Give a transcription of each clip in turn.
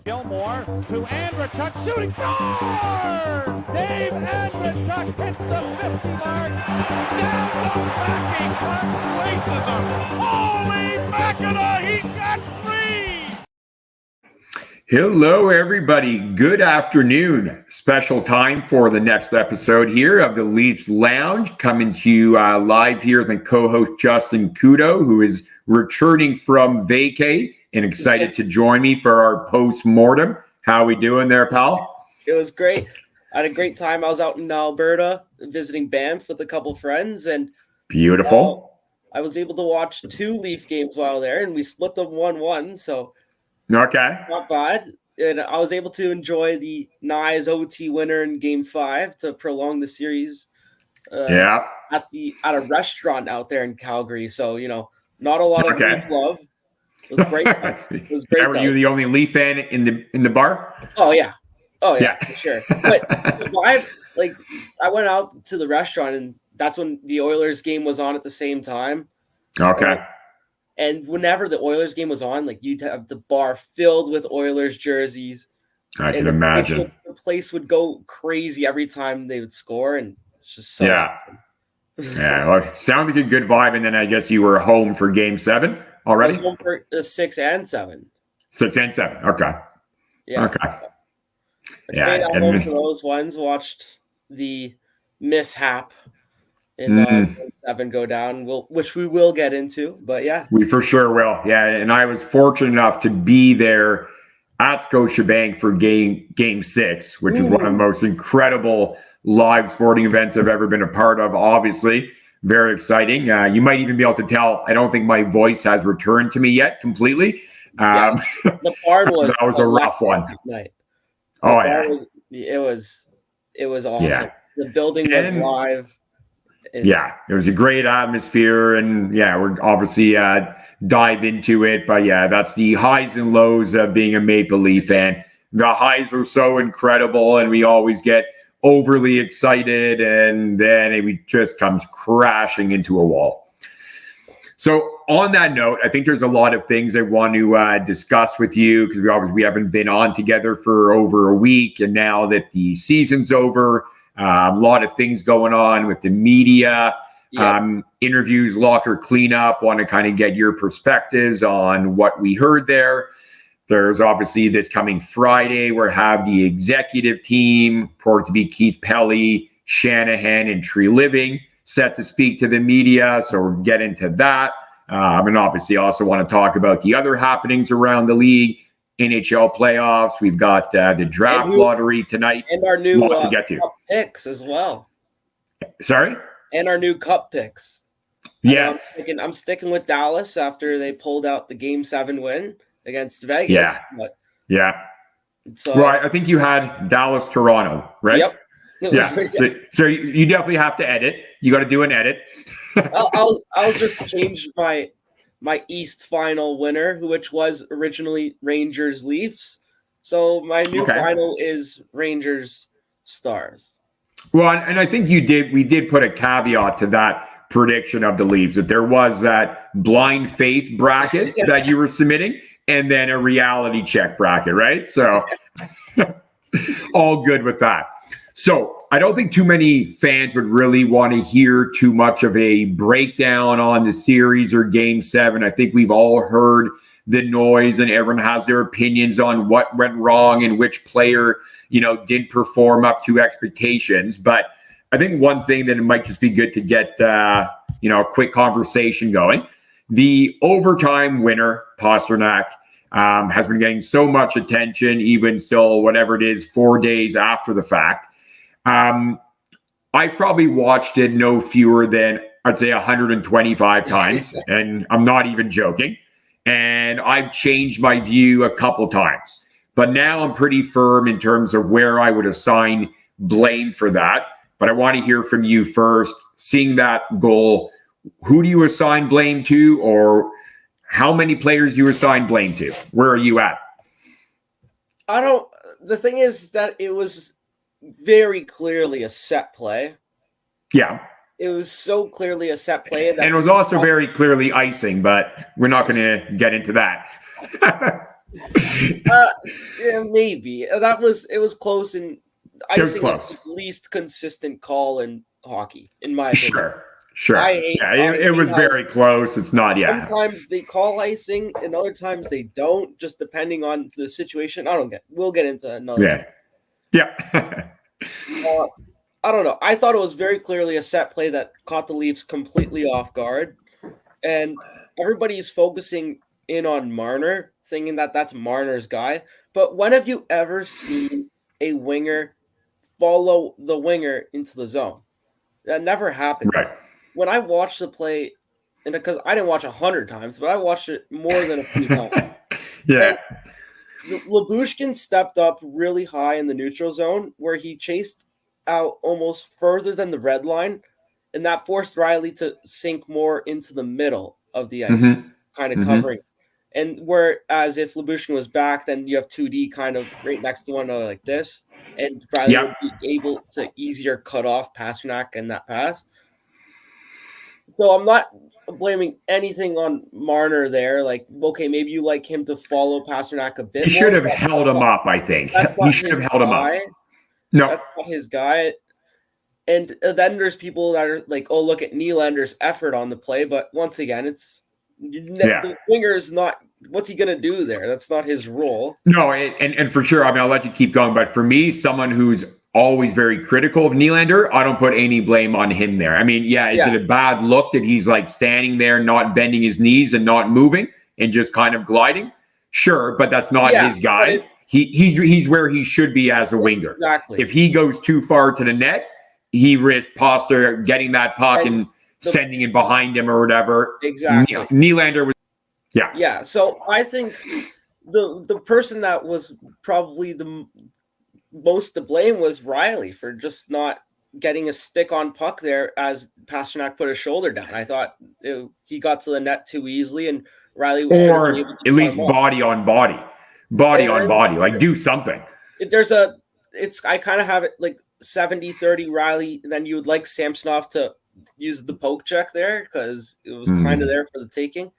Gilmore to Andrechuk shooting. Score! Dave Andrechuk hits the 50 mark. Down the backing, racism. Holy Mackinac, he's got three! Hello, everybody. Good afternoon. Special time for the next episode here of the Leafs Lounge, coming to you live here with my co-host Justin Kudo, who is returning from vacay and excited to join me for our post-mortem. How we doing there, pal? It was great. I had a great time. I was out in Alberta visiting Banff with a couple friends, and beautiful. I was able to watch 2 Leaf games while there, and we split them 1-1. So okay, not bad. And I was able to enjoy the Nyes OT winner in Game 5 to prolong the series. At a restaurant out there in Calgary. So not a lot of Leaf love. It was great. It was great. Were you the only Leaf fan in the bar? Oh yeah, for sure. But the vibe, I went out to the restaurant, and that's when the Oilers game was on at the same time. Okay. And whenever the Oilers game was on, you'd have the bar filled with Oilers jerseys. I can imagine. The place would go crazy every time they would score, and it's just so awesome. Yeah, well, sounds like a good vibe. And then I guess you were home for Game 7 already? I was home for 6 and 7. 6 and 7, okay. Yeah. Okay. So I stayed at home for those ones, watched the mishap in Game 7 go down, which we will get into, but yeah. We for sure will, yeah. And I was fortunate enough to be there at Scotiabank for Game 6, which is one of the most incredible live sporting events I've ever been a part of, obviously. Very exciting. You might even be able to tell, I don't think my voice has returned to me yet completely. The part was that was a rough one. Night. It was awesome. Yeah. The building was live. It was a great atmosphere, and we're obviously dive into it. But that's the highs and lows of being a Maple Leaf fan. The highs were so incredible, and we always get overly excited, and then it just comes crashing into a wall. So on that note, I think there's a lot of things I want to discuss with you, because we haven't been on together for over a week, and now that the season's over, a lot of things going on with the media, interviews, locker cleanup. Want to kind of get your perspectives on what we heard there. There's obviously this coming Friday, we'll have the executive team, reported to be Keith Pelly, Shanahan, and Tree Living, set to speak to the media. So we'll get into that. And obviously also want to talk about the other happenings around the league, NHL playoffs. We've got the draft lottery tonight. And our new to get to. Cup picks as well. Sorry? And our new Cup picks. Yes. I'm sticking with Dallas after they pulled out the Game 7 win against Vegas. So, well, I think you had Dallas, Toronto, right? Yep. Yeah. So you definitely have to edit. You got to do an edit. I'll just change my East final winner, which was originally Rangers Leafs. So my new final is Rangers Stars. Well, and I think we did put a caveat to that prediction of the Leafs, that there was that blind faith bracket that you were submitting, and then a reality check bracket, right? So all good with that. So I don't think too many fans would really want to hear too much of a breakdown on the series or Game 7. I think we've all heard the noise, and everyone has their opinions on what went wrong and which player, didn't perform up to expectations. But I think one thing that it might just be good to get, a quick conversation going. The overtime winner, Pasternak, has been getting so much attention, even still, whatever it is, 4 days after the fact. I probably watched it no fewer than, I'd say, 125 times, and I'm not even joking. And I've changed my view a couple times. But now I'm pretty firm in terms of where I would assign blame for that. But I want to hear from you first. Seeing that goal, who do you assign blame to, or how many players you assign blame to? Where are you at? The thing is that it was very clearly a set play. Yeah. It was so clearly a set play. And it was also very clearly icing, but we're not going to get into that. Yeah, maybe. It was close, and icing is the least consistent call in hockey, in my opinion. Sure. I hate it was very close. It's not, Sometimes they call icing, and other times they don't, just depending on the situation. We'll get into another. Yeah. I don't know. I thought it was very clearly a set play that caught the Leafs completely off guard, and everybody's focusing in on Marner, thinking that that's Marner's guy. But when have you ever seen a winger follow the winger into the zone? That never happens. Right. When I watched the play, and because I didn't watch 100 times, but I watched it more than a few times. Yeah. Lyubushkin stepped up really high in the neutral zone where he chased out almost further than the red line, and that forced Riley to sink more into the middle of the ice, kind of covering. And whereas if Lyubushkin was back, then you have 2D kind of right next to one another like this, and Riley would be able to easier cut off Pastrnak in that pass. So I'm not blaming anything on Marner there. Like, okay, maybe you like him to follow Pastrnak a bit. He should have held him up, I think. He should have held him up. No. That's not his guy. And then there's people that are like, oh, look at Nylander's effort on the play. But once again, the winger is not, what's he going to do there? That's not his role. No, and for sure, I mean, I'll let you keep going. But for me, someone who's always very critical of Nylander, I don't put any blame on him there. I mean, is it a bad look that he's like standing there, not bending his knees and not moving and just kind of gliding? Sure, but that's not his guy. He's where he should be as a winger. Exactly. If he goes too far to the net, he risks Poster getting that puck and sending it behind him or whatever. Exactly. Nylander was, Yeah, so I think the person that was probably the most to blame was Riley for just not getting a stick on puck there as Pastrnak put his shoulder down. I thought he got to the net too easily, and Riley was or at least body on body, like do something. I kind of have it like 70-30 Riley. Then you would like Samsonov to use the poke check there because it was kind of there for the taking.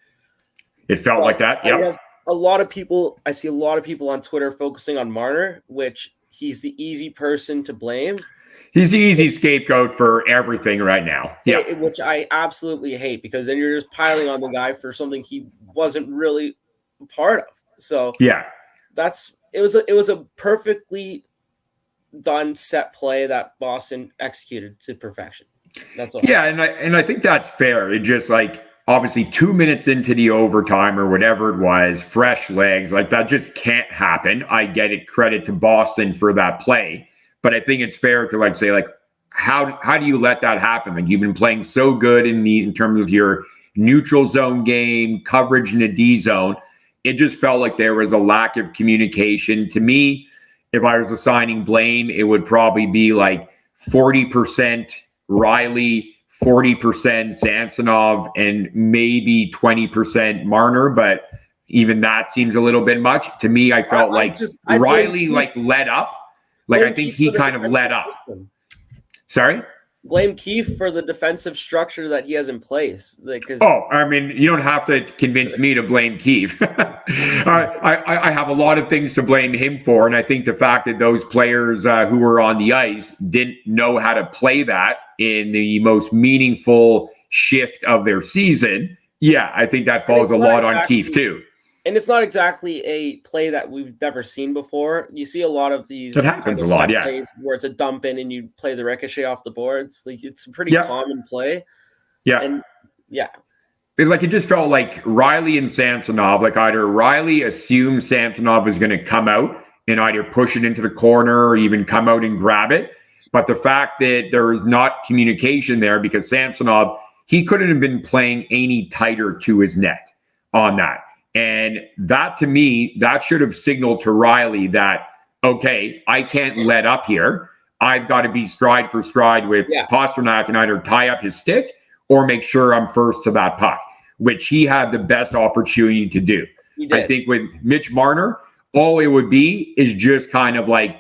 It felt like that. Yeah. I see a lot of people on Twitter focusing on Marner, which he's the easy person to blame. He's the easy scapegoat for everything right now. Yeah. Which I absolutely hate because then you're just piling on the guy for something he wasn't really a part of. So it was a perfectly done set play that Boston executed to perfection. That's all. Yeah, and I think that's fair. It just like obviously 2 minutes into the overtime or whatever it was, fresh legs, like that just can't happen. I get it, credit to Boston for that play. But I think it's fair to like say, like, how do you let that happen? Like you've been playing so good in terms of your neutral zone game, coverage in the D zone. It just felt like there was a lack of communication. To me, if I was assigning blame, it would probably be like 40% Riley, 40% Samsonov, and maybe 20% Marner. But even that seems a little bit much. To me, I felt Riley let up. Like I think he kind of let up. Sorry? Blame Keefe for the defensive structure that he has in place. I mean, you don't have to convince me to blame Keefe. I have a lot of things to blame him for, and I think the fact that those players who were on the ice didn't know how to play that in the most meaningful shift of their season, I think that falls a lot on Keefe too. And it's not exactly a play that we've never seen before. You see a lot of these plays where it's a dump in and you play the ricochet off the boards. Like it's a pretty common play. Yeah. And it's like it just felt like Riley and Samsonov, like either Riley assumed Samsonov was going to come out and either push it into the corner or even come out and grab it. But the fact that there was not communication there because Samsonov, he couldn't have been playing any tighter to his net on that. And that, to me, that should have signaled to Riley that, okay, I can't let up here. I've got to be stride for stride with Pastrnak and either tie up his stick or make sure I'm first to that puck, which he had the best opportunity to do. I think with Mitch Marner, all it would be is just kind of like,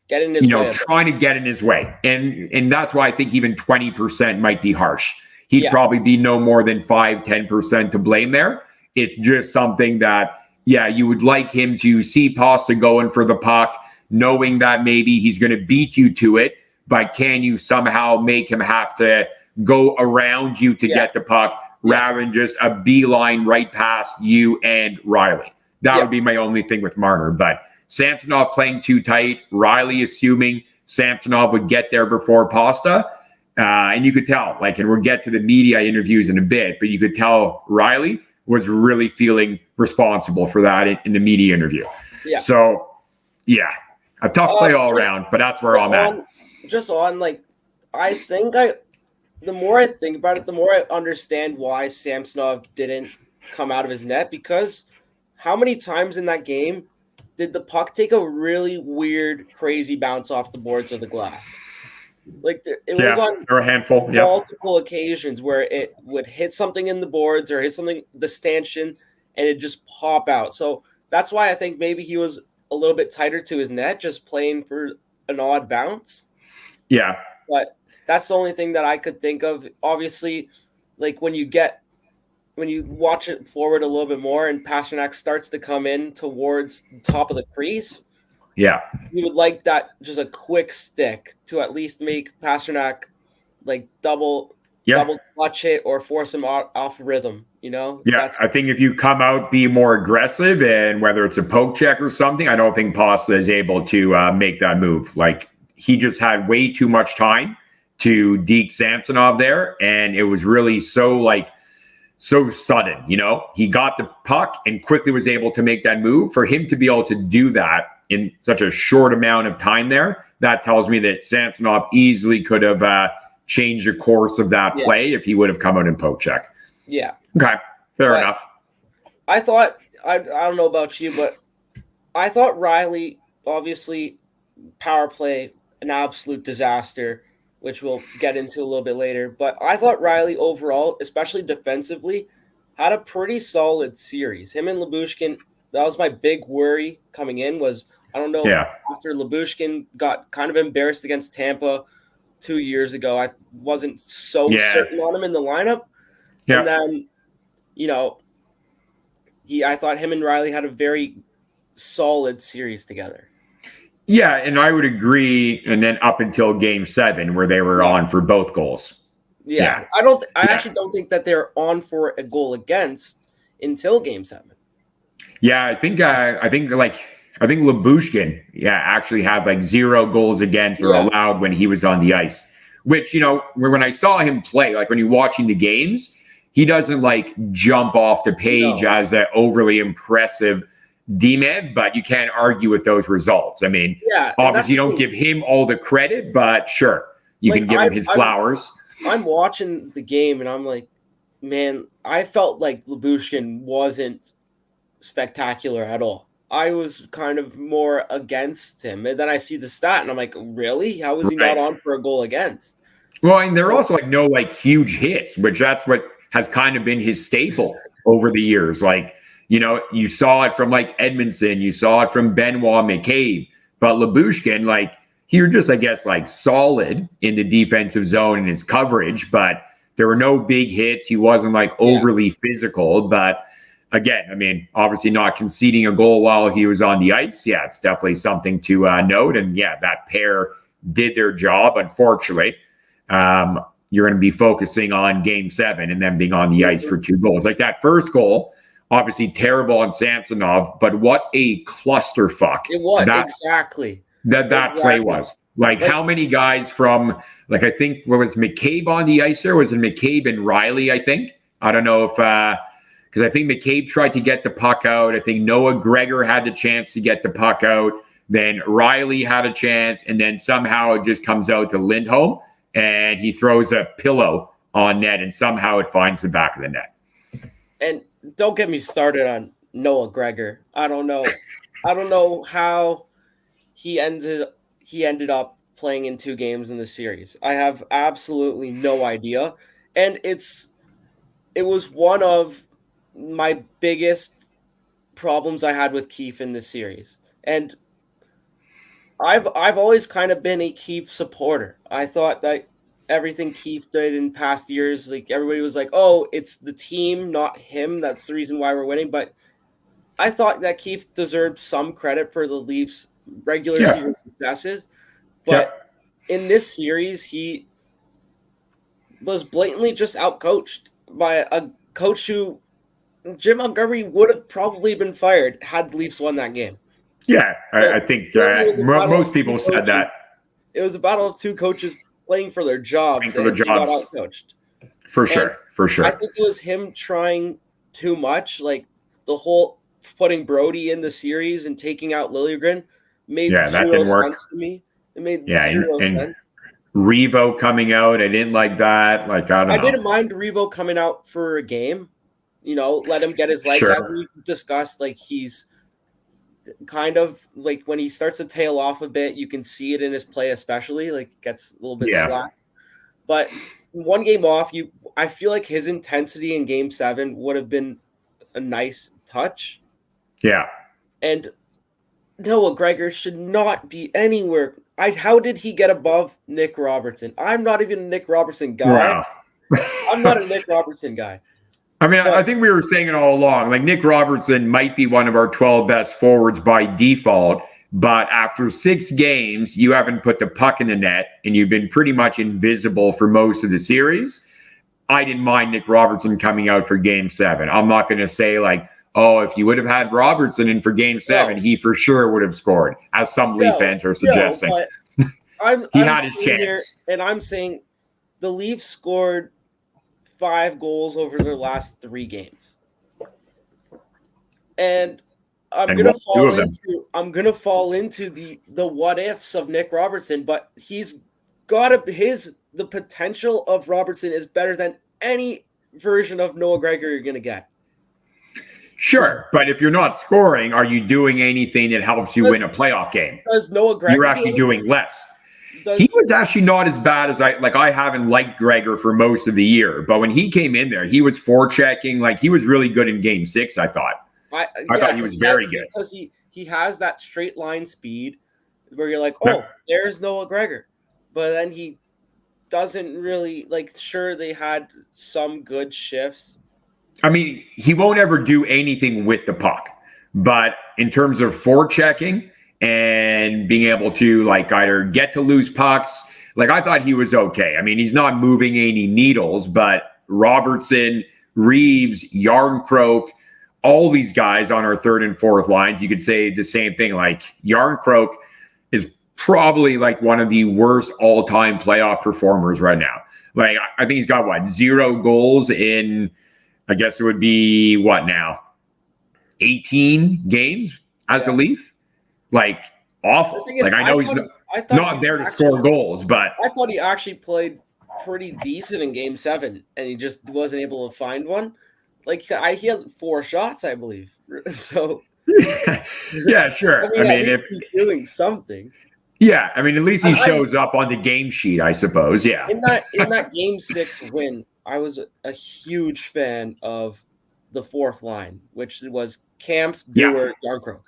get in his way. Trying to get in his way. And that's why I think even 20% might be harsh. He'd probably be no more than 5-10% to blame there. It's just something that yeah, you would like him to see Pasta going for the puck, knowing that maybe he's going to beat you to it, but can you somehow make him have to go around you to get the puck rather than just a beeline right past you and Riley? That would be my only thing with Marner. But Samsonov playing too tight, Riley assuming Samsonov would get there before Pasta. And you could tell, like, and we'll get to the media interviews in a bit, but you could tell Riley was really feeling responsible for that in the media interview. Yeah. So, yeah, a tough play all around, but that's where I'm at. I think the more I think about it, the more I understand why Samsonov didn't come out of his net, because how many times in that game did the puck take a really weird, crazy bounce off the boards or the glass? Like it was on a handful, multiple occasions where it would hit something in the boards or hit something, the stanchion, and it just pop out. So that's why I think maybe he was a little bit tighter to his net, just playing for an odd bounce. Yeah. But that's the only thing that I could think of. Obviously, like when you watch it forward a little bit more and Pasternak starts to come in towards the top of the crease, you would like that, just a quick stick to at least make Pasternak like double clutch it or force him off rhythm, you know? Yeah, I think if you come out, be more aggressive, and whether it's a poke check or something, I don't think Pasta is able to make that move. Like, he just had way too much time to deke Samsonov there, and it was really so sudden, you know? He got the puck and quickly was able to make that move. For him to be able to do that in such a short amount of time there, that tells me that Samsonov easily could have changed the course of that play if he would have come out and poke check. Yeah. Okay. Fair enough. I thought, I don't know about you, but I thought Riley, obviously, power play, an absolute disaster, which we'll get into a little bit later. But I thought Riley overall, especially defensively, had a pretty solid series. Him and Lyubushkin, that was my big worry coming in, was, I don't know, after Lyubushkin got kind of embarrassed against Tampa 2 years ago, I wasn't so certain on him in the lineup. Yeah. And then, you know, I thought him and Riley had a very solid series together. Yeah, and I would agree. And then up until Game 7, where they were on for both goals. Yeah. I actually don't think that they're on for a goal against until Game 7. Yeah, I think Lyubushkin, actually had like 0 goals against or allowed when he was on the ice. Which, you know, when I saw him play, like when you're watching the games, he doesn't like jump off the page as an overly impressive D-man, but you can't argue with those results. I mean, obviously you don't give him all the credit, but sure, you can give him his flowers. I'm watching the game and I'm like, man, I felt like Lyubushkin wasn't spectacular at all. I was kind of more against him. And then I see the stat and I'm like, really? How was he not on for a goal against? Well, and there are also like no like huge hits, which that's what has kind of been his staple over the years. Like, you know, you saw it from like Edmondson, you saw it from Benoit McCabe, but Lyubushkin, like, he was just, I guess, like solid in the defensive zone in his coverage, but there were no big hits. He wasn't like overly physical, but again, I mean, obviously not conceding a goal while he was on the ice. Yeah, it's definitely something to note. And that pair did their job. Unfortunately, you're going to be focusing on Game 7 and then being on the ice for 2 goals. Like that first goal, obviously terrible on Samsonov, but what a clusterfuck. It was, exactly. That play was. Like how many guys from, like, I think, what was McCabe on the ice there? Was it McCabe and Riley, I think? I don't know if, because I think McCabe tried to get the puck out. I think Noah Gregor had the chance to get the puck out. Then Riley had a chance, and then somehow it just comes out to Lindholm, and he throws a pillow on net, and somehow it finds the back of the net. And don't get me started on Noah Gregor. I don't know how he ended up playing in 2 games in the series. I have absolutely no idea. And it was one of my biggest problems I had with Keefe in this series. And I've always kind of been a Keefe supporter. I thought that everything Keefe did in past years, like everybody was like, oh, it's the team, not him. That's the reason why we're winning. But I thought that Keith deserved some credit for the Leafs' regular season successes, but in this series, he was blatantly just outcoached by a coach who Jim Montgomery would have probably been fired had the Leafs won that game. Yeah, I think most people said that. It was a battle of two coaches playing for their jobs, and he got outcoached. For sure. I think it was him trying too much. Like the whole putting Brody in the series and taking out Liljegren made zero sense to me. It made zero sense. Revo coming out, I didn't like that. Like I don't know. I didn't mind Revo coming out for a game. Let him get his legs out. We discussed like he's kind of like when he starts to tail off a bit, you can see it in his play, especially like gets a little bit slack. But one game off, I feel like his intensity in Game 7 would have been a nice touch. Yeah. And Noah Gregor should not be anywhere. How did he get above Nick Robertson? I'm not even a Nick Robertson guy. Wow. I'm not a Nick Robertson guy. I mean, I think we were saying it all along. Like Nick Robertson might be one of our 12 best forwards by default, but after 6 games, you haven't put the puck in the net and you've been pretty much invisible for most of the series. I didn't mind Nick Robertson coming out for Game 7. I'm not going to say like, oh, if you would have had Robertson in for Game 7, he for sure would have scored, as some Leaf fans are suggesting. I'm had his chance. And I'm saying the Leafs scored 5 goals over their last 3 games. And I'm gonna fall into the what ifs of Nick Robertson, but he's got the potential of Robertson is better than any version of Noah Gregor you're gonna get. Sure, but if you're not scoring, are you doing anything that helps you win a playoff game? Does Noah Gregor You're actually doing less. He was actually not as bad as I haven't liked Gregor for most of the year, but when he came in there, he was forechecking. Like he was really good in Game 6. I thought. I thought he was very good because he has that straight line speed where you're like, oh, there's Noah Gregor, but then he doesn't really like. Sure, they had some good shifts. I mean, he won't ever do anything with the puck, but in terms of forechecking and being able to like either get to loose pucks, like I thought he was okay. I mean, he's not moving any needles, but Robertson, Reeves, Yarncroke, all these guys on our third and fourth lines, you could say the same thing. Like Yarncroke is probably like one of the worst all-time playoff performers right now. Like I think he's got 0 goals in, I guess it would be what now? 18 games as a Leaf? Like awful. Like I know he's not there to score goals, but I thought he actually played pretty decent in Game 7, and he just wasn't able to find one. Like he had 4 shots, I believe. So yeah, sure. I mean if he's doing something. Yeah, I mean at least he shows up on the game sheet, I suppose. Yeah. In that Game 6 win, I was a huge fan of the fourth line, which was Kampf, Dewar, Yarncroke.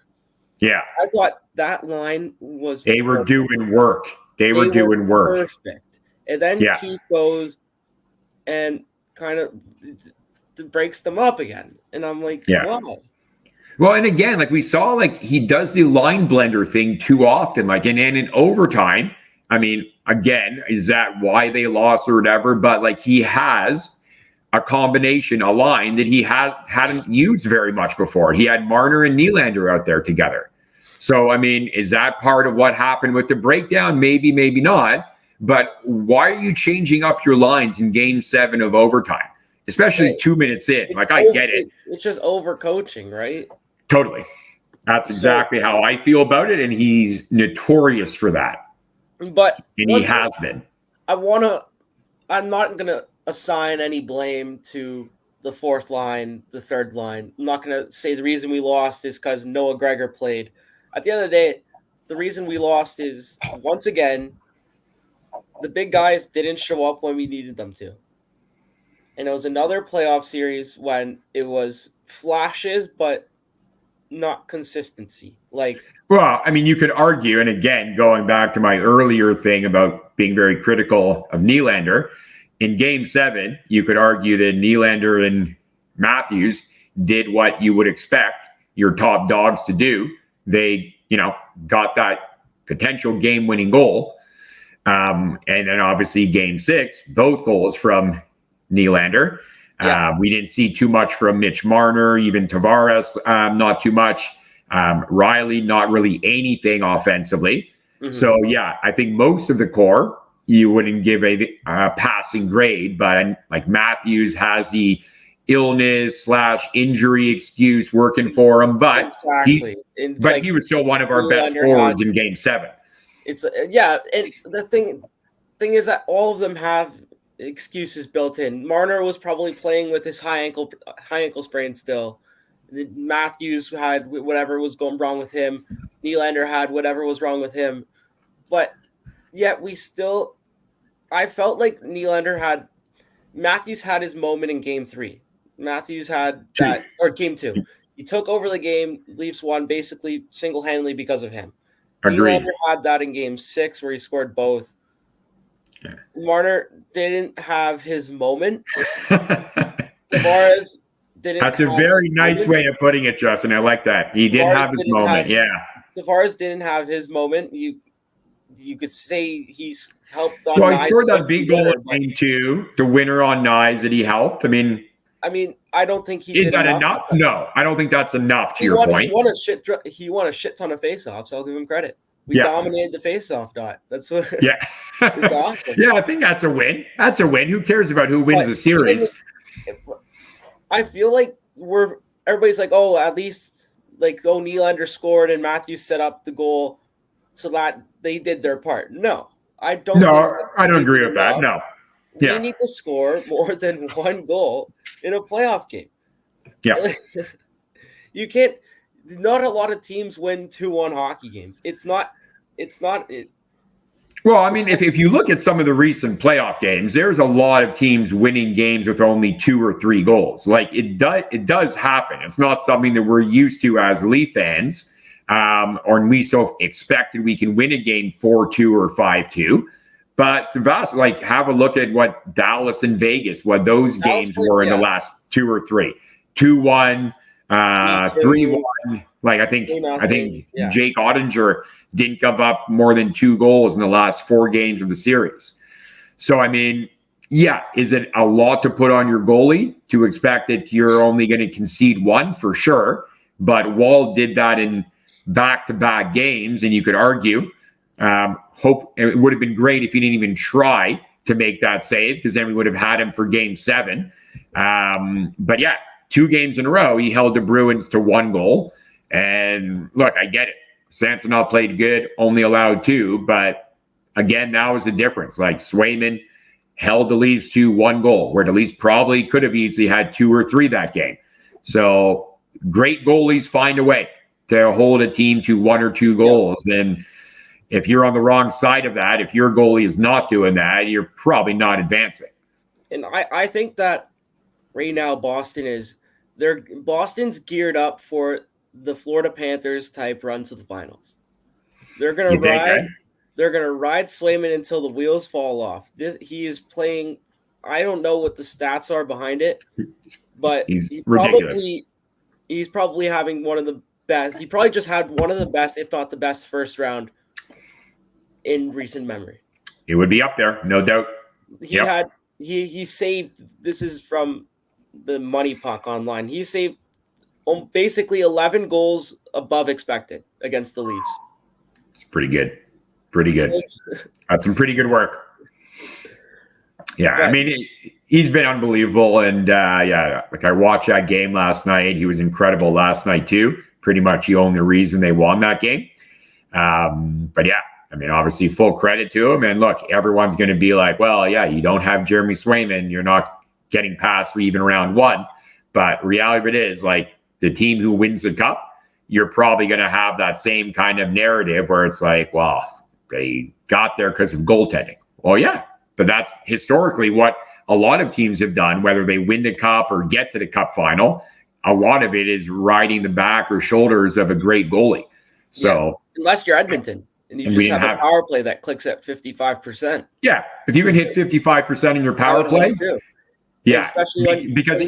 Yeah. I thought that line was They were doing work. They were doing work. Perfect. And then Keith goes and kind of breaks them up again. And I'm like, wow. Well, and again, like we saw, like he does the line blender thing too often. Like, and in overtime, I mean, again, is that why they lost or whatever? But like he has a combination, a line that he hadn't used very much before. He had Marner and Nylander out there together. So, I mean, is that part of what happened with the breakdown? Maybe, maybe not. But why are you changing up your lines in Game 7 of overtime, especially 2 minutes in? Like, I get it. It's just overcoaching, right? Totally. That's exactly how I feel about it, and he's notorious for that. But he has been. I'm not gonna assign any blame to the fourth line, the third line. I'm not gonna say the reason we lost is because Noah Gregor played. At the end of the day, the reason we lost is once again the big guys didn't show up when we needed them to. And it was another playoff series when it was flashes, but not consistency. Well, I mean, you could argue, and again, going back to my earlier thing about being very critical of Nylander, in Game 7, you could argue that Nylander and Matthews did what you would expect your top dogs to do. They, got that potential game-winning goal. And then obviously game 6, both goals from Nylander. Yeah. We didn't see too much from Mitch Marner, even Tavares, not too much. Riley, not really anything offensively. Mm-hmm. So, yeah, I think most of the core, you wouldn't give a passing grade, but like Matthews has the illness/injury excuse working for him, but exactly. He was still one of our best forwards in game 7. It's and the thing is that all of them have excuses built in. Marner was probably playing with his high ankle sprain still. Matthews had whatever was going wrong with him. Nylander had whatever was wrong with him. But yet I felt like Matthews had his moment in game 3. Matthews had that, or game 2. He took over the game. Leafs won basically single-handedly because of him. Agreed. Nylander had that in game 6 where he scored both. Yeah. Marner didn't have his moment. Tavares didn't. That's a very nice way of putting it, Justin. I like that. He didn't have his moment. Tavares didn't have his moment. You could say he's helped on. Well, he scored that big goal in game 2, the winner on Nyes that he helped. I mean, I don't think he is that enough? No, I don't think that's enough. To your point, he won a shit ton of faceoffs. So I'll give him credit. We dominated the faceoff dot. That's what. Yeah, it's awesome. Yeah, I think that's a win. That's a win. Who cares about who wins the series? I feel like everybody's like, oh, at least Nylander scored and Matthews set up the goal, so that they did their part. No, I don't. No, I don't agree with that. No. You need to score more than one goal in a playoff game. Yeah. You can't. Not a lot of teams win 2-1 hockey games. It's not. Well, I mean, if you look at some of the recent playoff games, there's a lot of teams winning games with only 2 or 3 goals. Like it does happen. It's not something that we're used to as Leaf fans, or we still expected we can win a game 4-2 or 5-2. But the vast, have a look at what Dallas and Vegas, what those games were in the last 2 or 3. 2-1, 3-1. I think Jake Ottinger didn't give up more than 2 goals in the last 4 games of the series. So, I mean, is it a lot to put on your goalie to expect that you're only going to concede 1? For sure. But Wall did that in back-to-back games, and you could argue, hope it would have been great if he didn't even try to make that save, because then we would have had him for game 7. But 2 games in a row, he held the Bruins to 1 goal. And look, I get it. Samsonov played good, only allowed 2. But again, that was the difference. Swayman held the Leafs to 1 goal, where the Leafs probably could have easily had 2 or 3 that game. So great goalies find a way to hold a team to 1 or 2 goals. And if you're on the wrong side of that, if your goalie is not doing that, you're probably not advancing. And I think that right now Boston's geared up for the Florida Panthers type run to the finals. They're gonna ride Swayman until the wheels fall off. He is playing. I don't know what the stats are behind it, but he's probably having one of the best. He probably just had one of the best, if not the best, first round in recent memory. It would be up there, no doubt. He saved. This is from the Money Puck online. He saved basically 11 goals above expected against the Leafs. It's pretty good. That's some pretty good work. Yeah, I mean, he's been unbelievable. And I watched that game last night. He was incredible last night too. Pretty much the only reason they won that game. But I mean, obviously full credit to him. And look, everyone's going to be like, well, you don't have Jeremy Swayman. You're not getting past even round 1. But reality of it is, the team who wins the cup, you're probably going to have that same kind of narrative where it's like, well, they got there because of goaltending. Well, but that's historically what a lot of teams have done, whether they win the cup or get to the cup final. A lot of it is riding the back or shoulders of a great goalie. So unless you're Edmonton and you just have a power play that clicks at 55%. Yeah, if you can hit 55% in your power play, especially because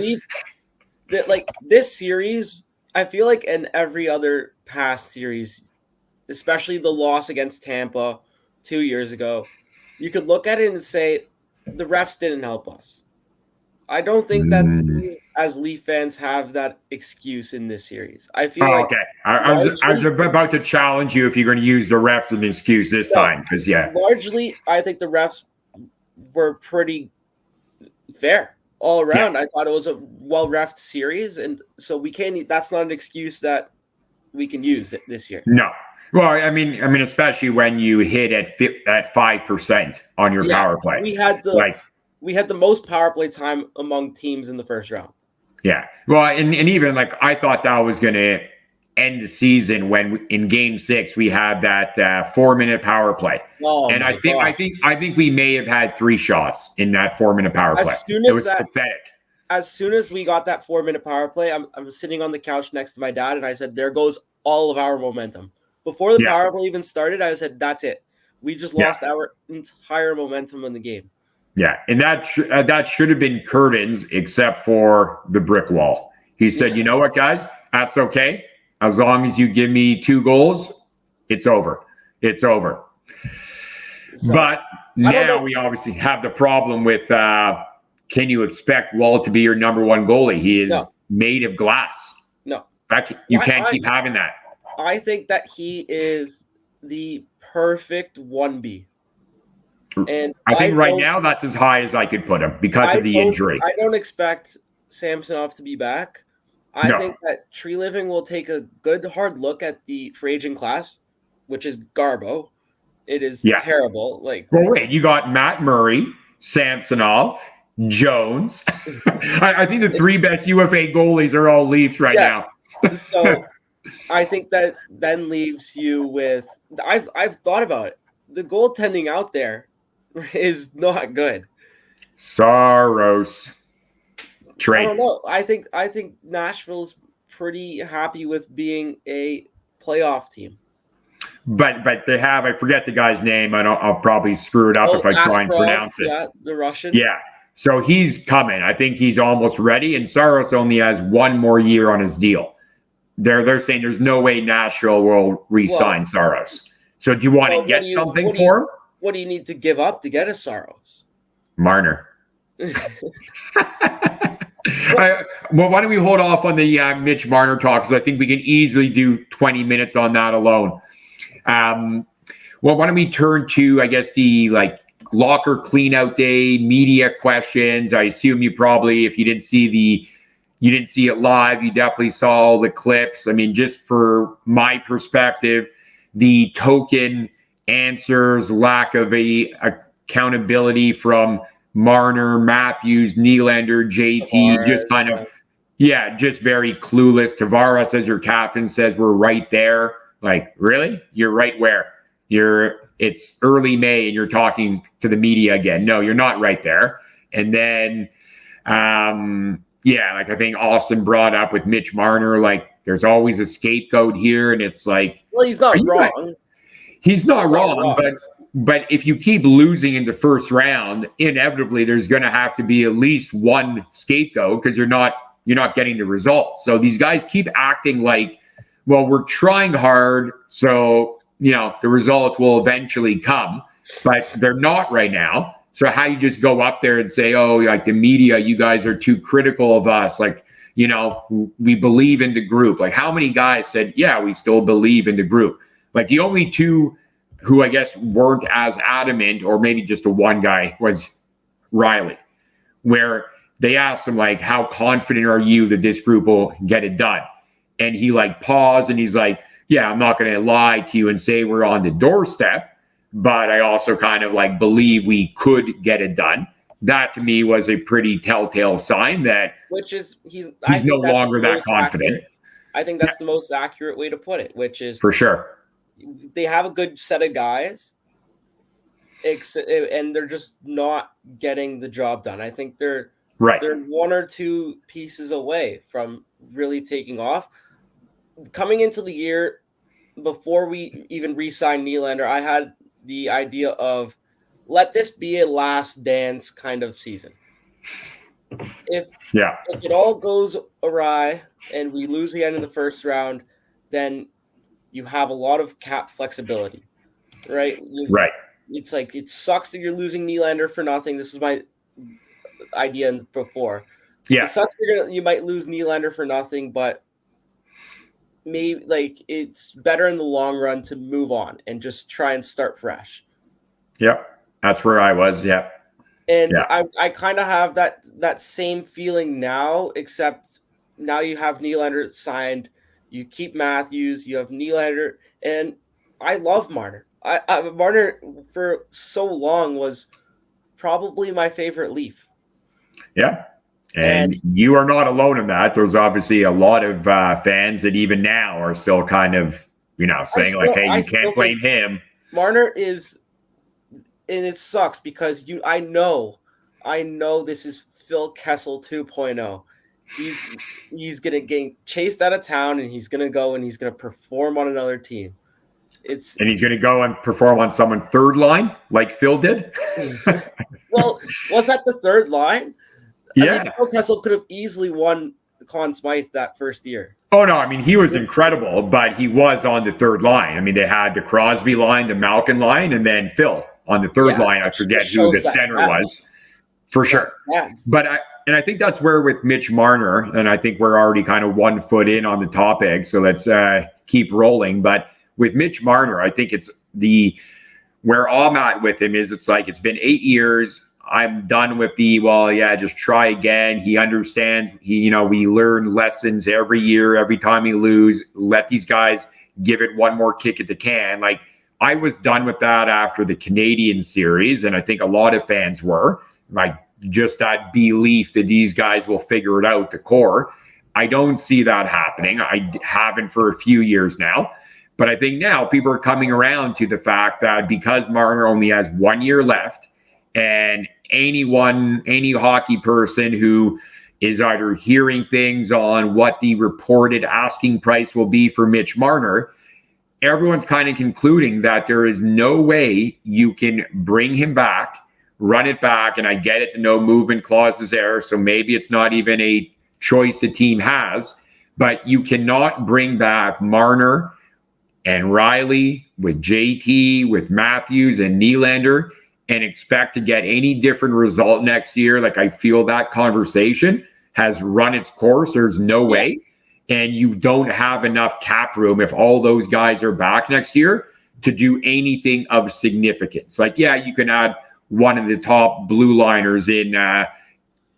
this series, I feel like in every other past series, especially the loss against Tampa 2 years ago, you could look at it and say the refs didn't help us. I don't think that we, as Leaf fans, have that excuse in this series. I feel like okay. I was about to challenge you if you're going to use the refs as an excuse this time, because largely I think the refs were pretty fair all around. I thought it was a well-refed series, and so we can't. That's not an excuse that we can use this year. No. Well, I mean, especially when you hit at 5% on your power play. We had the most power play time among teams in the first round. Yeah. Well, and even like I thought that was going to end the season when in Game 6 we had that 4-minute power play. Oh, and I think we may have had 3 shots in that 4-minute power play. It was pathetic. As soon as we got that 4-minute power play, I'm sitting on the couch next to my dad, and I said, "There goes all of our momentum." Before the power play even started, I said, "That's it. We just lost our entire momentum in the game." Yeah, and that should have been curtains, except for the brick wall. He said, "You know what, guys? That's okay. As long as you give me 2 goals, it's over. It's over." So, but now we obviously have the problem with can you expect Wall to be your number 1 goalie? He is made of glass. No. You can't keep having that. I think that he is the perfect 1B. And I think right now that's as high as I could put him because of the injury. I don't expect Samsonov to be back. I think that Tree Living will take a good hard look at the free agent class, which is Garbo. It is terrible. Well, wait, you got Matt Murray, Samsonov, Jones. I think the 3 best UFA goalies are all Leafs right now. So I think that then leaves you with I've thought about it. The goaltending out there is not good. Saros. Trade. I don't know. I think Nashville's pretty happy with being a playoff team. But they have, I forget the guy's name. I'll probably screw it up if I try and pronounce it. Yeah, the Russian. Yeah. So he's coming. I think he's almost ready. And Saros only has 1 more year on his deal. They're saying there's no way Nashville will re-sign Saros. So do you want to get something for him? What do you need to give up to get a Saros? Marner. Well, why don't we hold off on the Mitch Marner talk, because I think we can easily do 20 minutes on that alone. Well, why don't we turn to, I guess, the locker cleanout day media questions. I assume you probably, if you didn't see it live, you definitely saw the clips. I mean, just for my perspective, the token answers, lack of accountability from Marner, Matthews, Nylander, JT, Tavares, just kind of, just very clueless. Tavares, as your captain, says we're right there. Like, really? You're right where? It's early May and you're talking to the media again. No, you're not right there. And then, I think Austin brought up with Mitch Marner, there's always a scapegoat here. And it's like, well, he's not wrong. Right? He's not wrong. But if you keep losing in the first round, inevitably there's going to have to be at least one scapegoat, because you're not getting the results. So these guys keep acting like, well, we're trying hard, so the results will eventually come, but they're not right now. So how you just go up there and say, oh, the media, you guys are too critical of us. We believe in the group. How many guys said, yeah, we still believe in the group? The only 2 who I guess weren't as adamant, or maybe just the one guy, was Riley, where they asked him, how confident are you that this group will get it done? And he paused and he's like, yeah, I'm not going to lie to you and say we're on the doorstep, but I also kind of believe we could get it done. That to me was a pretty telltale sign that he's no longer that confident. I think that's the most accurate way to put it, which is for sure. They have a good set of guys, and they're just not getting the job done. I think they're 1 or 2 pieces away from really taking off. Coming into the year, before we even re-signed Nylander, I had the idea of let this be a last dance kind of season. if it all goes awry and we lose the end of the first round, then you have a lot of cap flexibility, right? Right. It's like it sucks that you're losing Nylander for nothing. This is my idea before. Yeah. It sucks you might lose Nylander for nothing, but maybe like it's better in the long run to move on and just try and start fresh. Yep. That's where I was. Yep. And I kind of have that same feeling now, except now you have Nylander signed, you keep Matthews, you have Nylander, and I love Marner. Marner for so long was probably my favorite Leaf. Yeah. And you are not alone in that. There's obviously a lot of fans that even now are still kind of, saying hey, you can't blame him. Marner is, and it sucks because I know this is Phil Kessel 2.0. He's gonna get chased out of town, and he's gonna go and he's gonna perform on another team. And he's gonna go and perform on someone's third line like Phil did. Well, was that the third line? Yeah, I mean, Phil Kessel could have easily won Conn Smythe that first year. Oh no, I mean he was incredible, but he was on the third line. I mean they had the Crosby line, the Malkin line, and then Phil on the third line. I forget who the center was, for sure. Yeah. But I think that's where with Mitch Marner, and I think we're already kind of 1 foot in on the topic, so let's keep rolling. But with Mitch Marner, I think it's where I'm at with him is it's like it's been 8 years. I'm done with just try again. He understands. We learn lessons every year, every time we lose. Let these guys give it one more kick at the can. Like I was done with that after the Canadian series, and I think a lot of fans were. Like just that belief that these guys will figure it out, the core. I don't see that happening. I haven't for a few years now. But I think now people are coming around to the fact that because Marner only has 1 year left, and any hockey person who is either hearing things on what the reported asking price will be for Mitch Marner, everyone's kind of concluding that there is no way you can bring him back, run it back, and I get it, the no movement clause is there, so maybe it's not even a choice the team has, but you cannot bring back Marner and Riley with JT, with Matthews and Nylander and expect to get any different result next year. Like I feel that conversation has run its course. There's no way. And you don't have enough cap room if all those guys are back next year to do anything of significance. Like, you can add one of the top blue liners in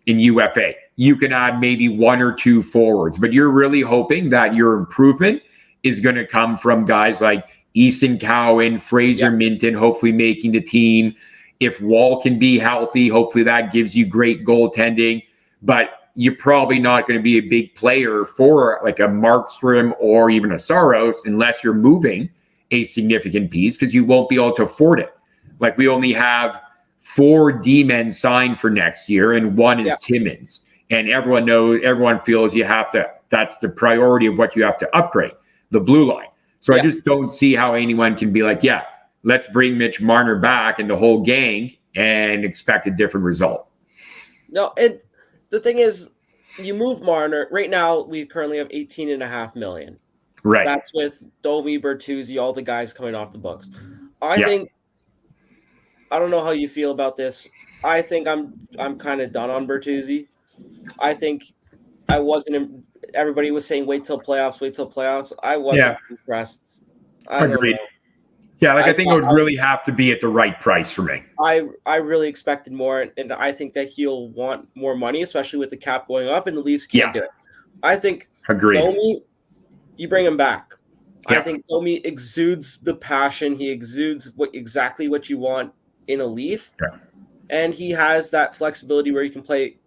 UFA. You can add maybe 1 or 2 forwards, but you're really hoping that your improvement is going to come from guys like Easton Cowan, Fraser Minton, hopefully making the team. If Wall can be healthy, hopefully that gives you great goaltending. But you're probably not going to be a big player for like a Markstrom or even a Saros unless you're moving a significant piece because you won't be able to afford it. Like we only have 4 D-men signed for next year and 1 is Timmins. And everyone feels that's the priority of what you have to upgrade, the blue line. So I just don't see how anyone can be like, let's bring Mitch Marner back and the whole gang and expect a different result. No, and the thing is, you move Marner. Right now, we currently have $18.5 million. Right. That's with Domi, Bertuzzi, all the guys coming off the books. I think, I don't know how you feel about this. I think I'm kind of done on Bertuzzi. I think I wasn't. Everybody was saying wait till playoffs. I wasn't impressed. Agreed. Yeah, I think it would really have to be at the right price for me. I really expected more, and I think that he'll want more money, especially with the cap going up, and the Leafs can't do it. I think Domi, you bring him back. I think Domi exudes the passion. He exudes exactly what you want in a Leaf, and he has that flexibility where he can play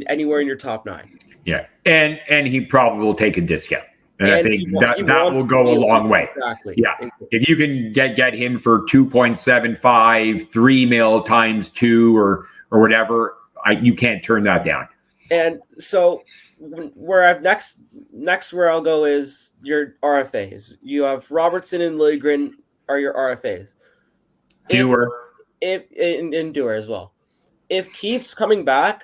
anywhere in your top 9. Yeah, and he probably will take a discount. And I think that will go a long way. Exactly. Yeah. If you can get him for 2.75, 3 mil times 2 or whatever, you can't turn that down. And so where I've next where I'll go is your RFAs. You have Robertson and Liljegren are your RFAs. Dewar. And Dewar as well. If Keith's coming back,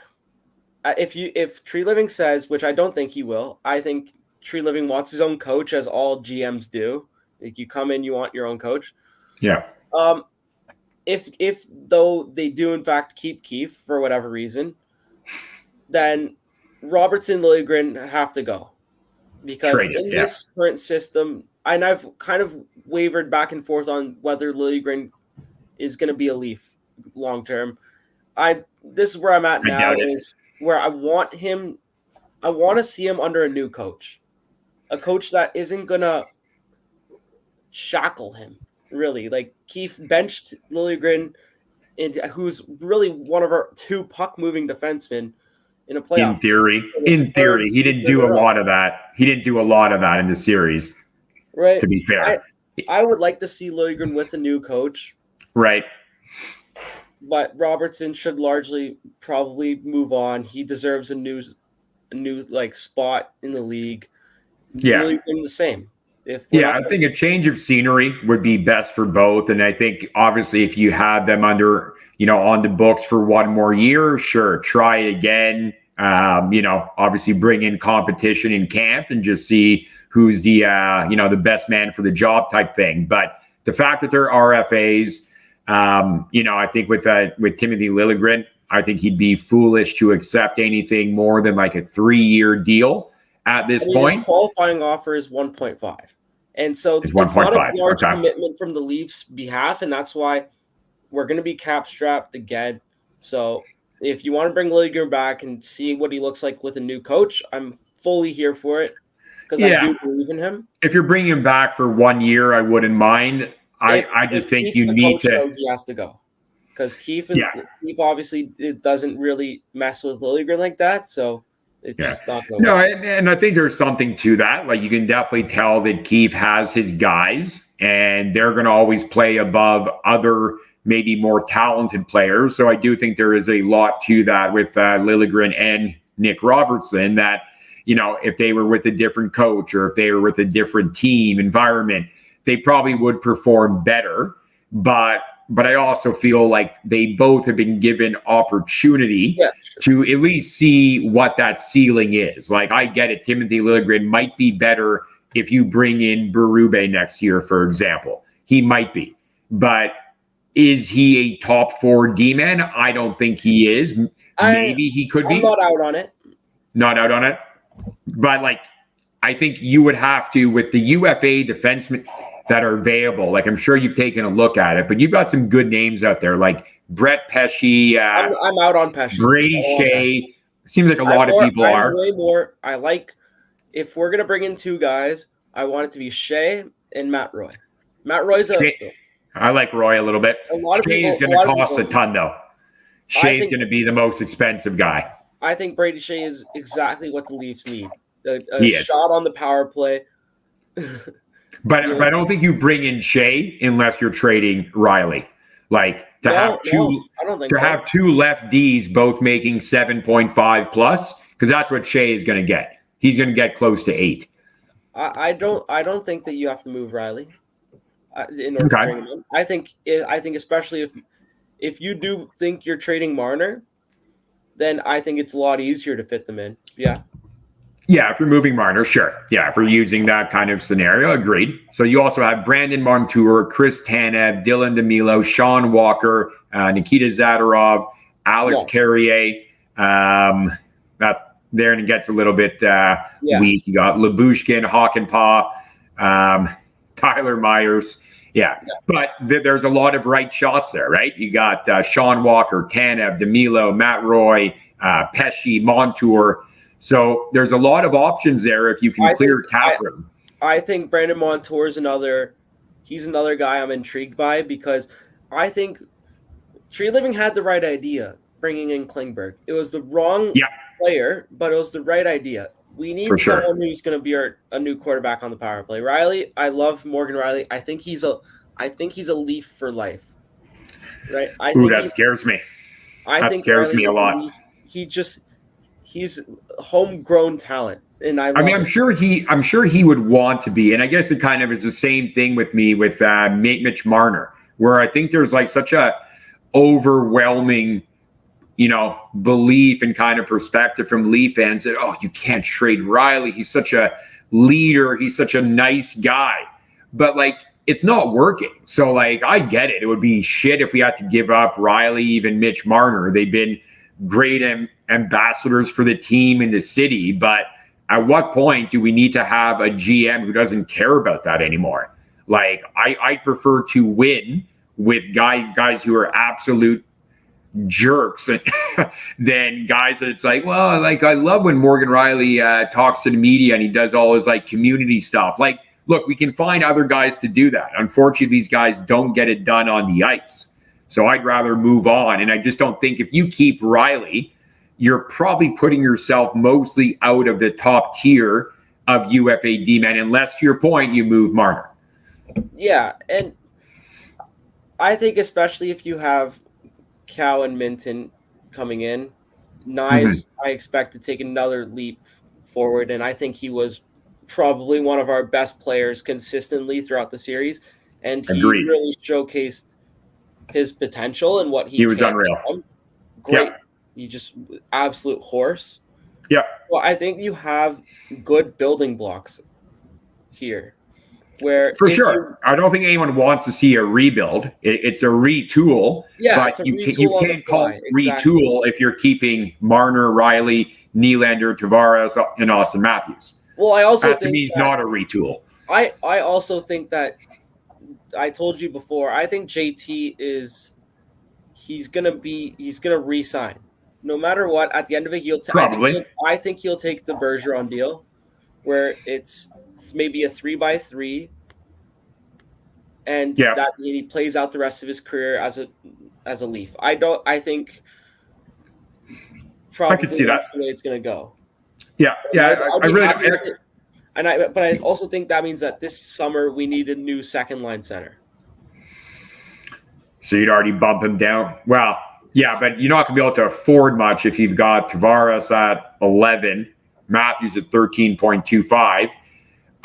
if Tree Living says, which I don't think he will, I think Tree Living wants his own coach, as all GMs do. Like, you come in, you want your own coach. Yeah. If though they do in fact keep Keefe for whatever reason, then Robertson, Liljegren have to go, because this current system, and I've kind of wavered back and forth on whether Liljegren is going to be a Leaf long term. This is where I'm at now, is where I want to see him under a new coach, a coach that isn't going to shackle him, really. Like, Keefe benched Liljegren, who's really one of our 2 puck-moving defensemen in a playoff. In theory, he didn't do a lot of that. He didn't do a lot of that in the series, right? To be fair. I would like to see Liljegren with a new coach. Right. But Robertson should largely probably move on. He deserves a new like spot in the league. Yeah. Liljegren the same. I think a change of scenery would be best for both. And I think obviously if you had them under, on the books for one more year, sure, try it again. Obviously bring in competition in camp and just see who's the best man for the job type thing. But the fact that they're RFAs, I think with Timothy Liljegren, I think he'd be foolish to accept anything more than like a 3-year deal at this point. His qualifying offer is 1.5. And so it's not a large commitment from the Leafs' behalf, and that's why we're going to be cap strapped again. So if you want to bring Liljegren back and see what he looks like with a new coach, I'm fully here for it, because I do believe in him. If you're bringing him back for 1 year, I wouldn't mind. I just think Keefe's you need to. He has to go, because Keefe obviously it doesn't really mess with Liljegren like that. So it's just not going. No, and I think there's something to that. Like, you can definitely tell that Keefe has his guys, and they're going to always play above other maybe more talented players. So I do think there is a lot to that with Liljegren and Nick Robertson, that, if they were with a different coach or if they were with a different team environment, they probably would perform better. But I also feel like they both have been given opportunity to at least see what that ceiling is. Like, I get it. Timothy Liljegren might be better if you bring in Berube next year, for example. He might be. But is he a top 4 D-man? I don't think he is. Maybe he could be. I'm not out on it. Not out on it? But, I think you would have to, with the UFA defensemen that are available, I'm sure you've taken a look at it, but you've got some good names out there, like Brett Pesce. I'm out on Pesce. Brady Shea. Seems like a lot of people are. Way more. I like, if we're going to bring in 2 guys, I want it to be Shea and Matt Roy. Matt Roy's I like Roy a little bit. Shea is going to cost a ton, though. Shea's going to be the most expensive guy. I think Brady Shea is exactly what the Leafs need. A shot on the power play. But I don't think you bring in Shea unless you're trading Riley. Have 2 left Ds both making 7.5 plus, because that's what Shea is going to get. He's going to get close to 8. I don't think that you have to move Riley in order to bring him in. I think especially if you do think you're trading Marner, then I think it's a lot easier to fit them in. Yeah. Yeah, if you're moving Marner, sure. Yeah, if we're using that kind of scenario, agreed. So you also have Brandon Montour, Chris Tanev, Dylan DeMilo, Sean Walker, Nikita Zadorov, Alex Carrier. That there, and it gets a little bit weak. You got Labushkin, Hakanpää, Tyler Myers. Yeah. But there's a lot of right shots there, right? You got Sean Walker, Tanev, DeMilo, Matt Roy, Pesce, Montour. So there's a lot of options there if you can clear cap room. I think Brandon Montour is another guy I'm intrigued by, because I think Tree Living had the right idea bringing in Klingberg. It was the wrong player, but it was the right idea. We need someone who's going to be a new quarterback on the power play. Riley, I love Morgan Riley. I think he's a Leaf for life. Right? That scares me. That scares me a lot. He's homegrown talent, and I'm sure he would want to be, and I guess it kind of is the same thing with me with Mitch Marner, where I think there's such a overwhelming belief and kind of perspective from Leaf fans that, oh, you can't trade Riley. He's such a leader. He's such a nice guy. But like, it's not working. So like, I get it. It would be shit if we had to give up Riley, even Mitch Marner. They've been great ambassadors for the team and the city. But at what point do we need to have a GM who doesn't care about that anymore? Like, I prefer to win with guys who are absolute jerks than guys that it's like, well, like, I love when Morgan Riley talks to the media and he does all his like community stuff. Like, look, we can find other guys to do that. Unfortunately, these guys don't get it done on the ice. So I'd rather move on. And I just don't think if you keep Riley, you're probably putting yourself mostly out of the top tier of UFA D-men, unless, to your point, you move Marner. Yeah, and I think especially if you have Cal and Minton coming in, Nyes, I expect to take another leap forward, and I think he was probably one of our best players consistently throughout the series, and he really showcased his potential and what he was unreal. Great, yeah. He just absolute horse. Yeah. Well, I think you have good building blocks here. Where for sure, I don't think anyone wants to see a rebuild. It's a retool, but you can't call it retool if you're keeping Marner, Riley, Nylander, Tavares, and Austin Matthews. Well, I also think he's not a retool. I also think that I told you before. I think JT he's gonna re-sign no matter what. At the end of it, I think he'll take the Bergeron deal, where it's maybe a 3x3, and that he plays out the rest of his career as a Leaf. I think probably I could see that's the way it's going to go. Yeah, I really. But I also think that means that this summer we need a new second line center. So you'd already bump him down. Well, yeah, but you're not going to be able to afford much if you've got Tavares at 11, Matthews at 13.25.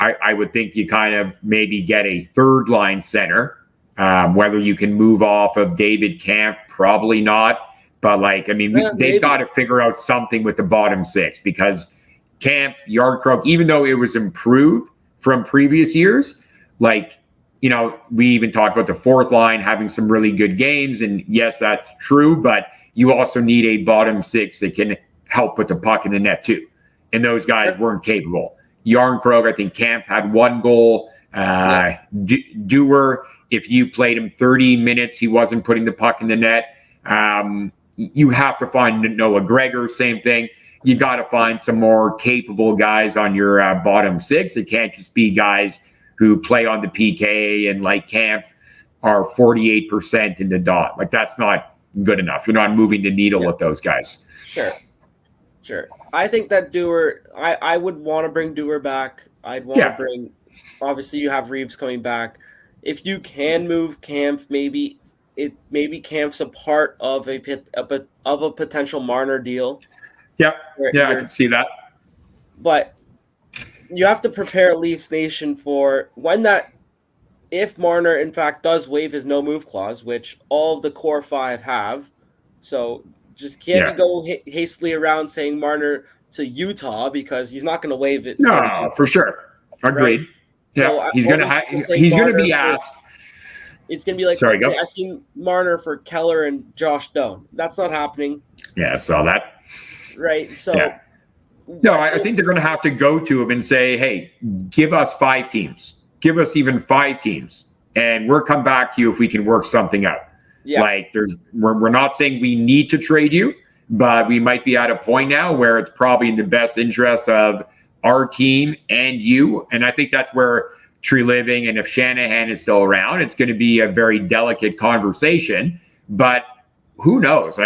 I would think you kind of maybe get a third line center. Whether you can move off of David Kampf, probably not. But they've got to figure out something with the bottom six, because Kampf, Yardcroak, even though it was improved from previous years, we even talked about the fourth line having some really good games, and yes, that's true. But you also need a bottom six that can help put the puck in the net too, and those guys weren't capable. Yarncroke, I think Kampf had one goal. Dewar, if you played him 30 minutes, he wasn't putting the puck in the net. You have to find Noah Gregor, same thing. You got to find some more capable guys on your bottom six. It can't just be guys who play on the PK and like Kampf are 48% in the dot. Like, that's not good enough. You're not moving the needle with those guys. Sure. I think that Dewar, I would want to bring Dewar back. I'd want to bring, obviously you have Reeves coming back. If you can move Kampf, maybe Kampf's a part of a potential Marner deal. Yeah, I can see that. But you have to prepare Leafs Nation for if Marner in fact does waive his no move clause, which all of the core five have. So just can't go hastily around saying Marner to Utah, because he's not going to waive it. No, for sure. Agreed. Right? Yeah, so he's going to be asked. It's going to be like, sorry, go. I seen Marner for Keller and Josh Doan. That's not happening. Yeah, I saw that. Right. So. Yeah. No, I think they're going to have to go to him and say, hey, give us 5 teams. Give us even 5 teams. And we'll come back to you if we can work something out. Yeah. We're not saying we need to trade you, but we might be at a point now where it's probably in the best interest of our team and you. And I think that's where Tree Living, and if Shanahan is still around, it's going to be a very delicate conversation. But who knows?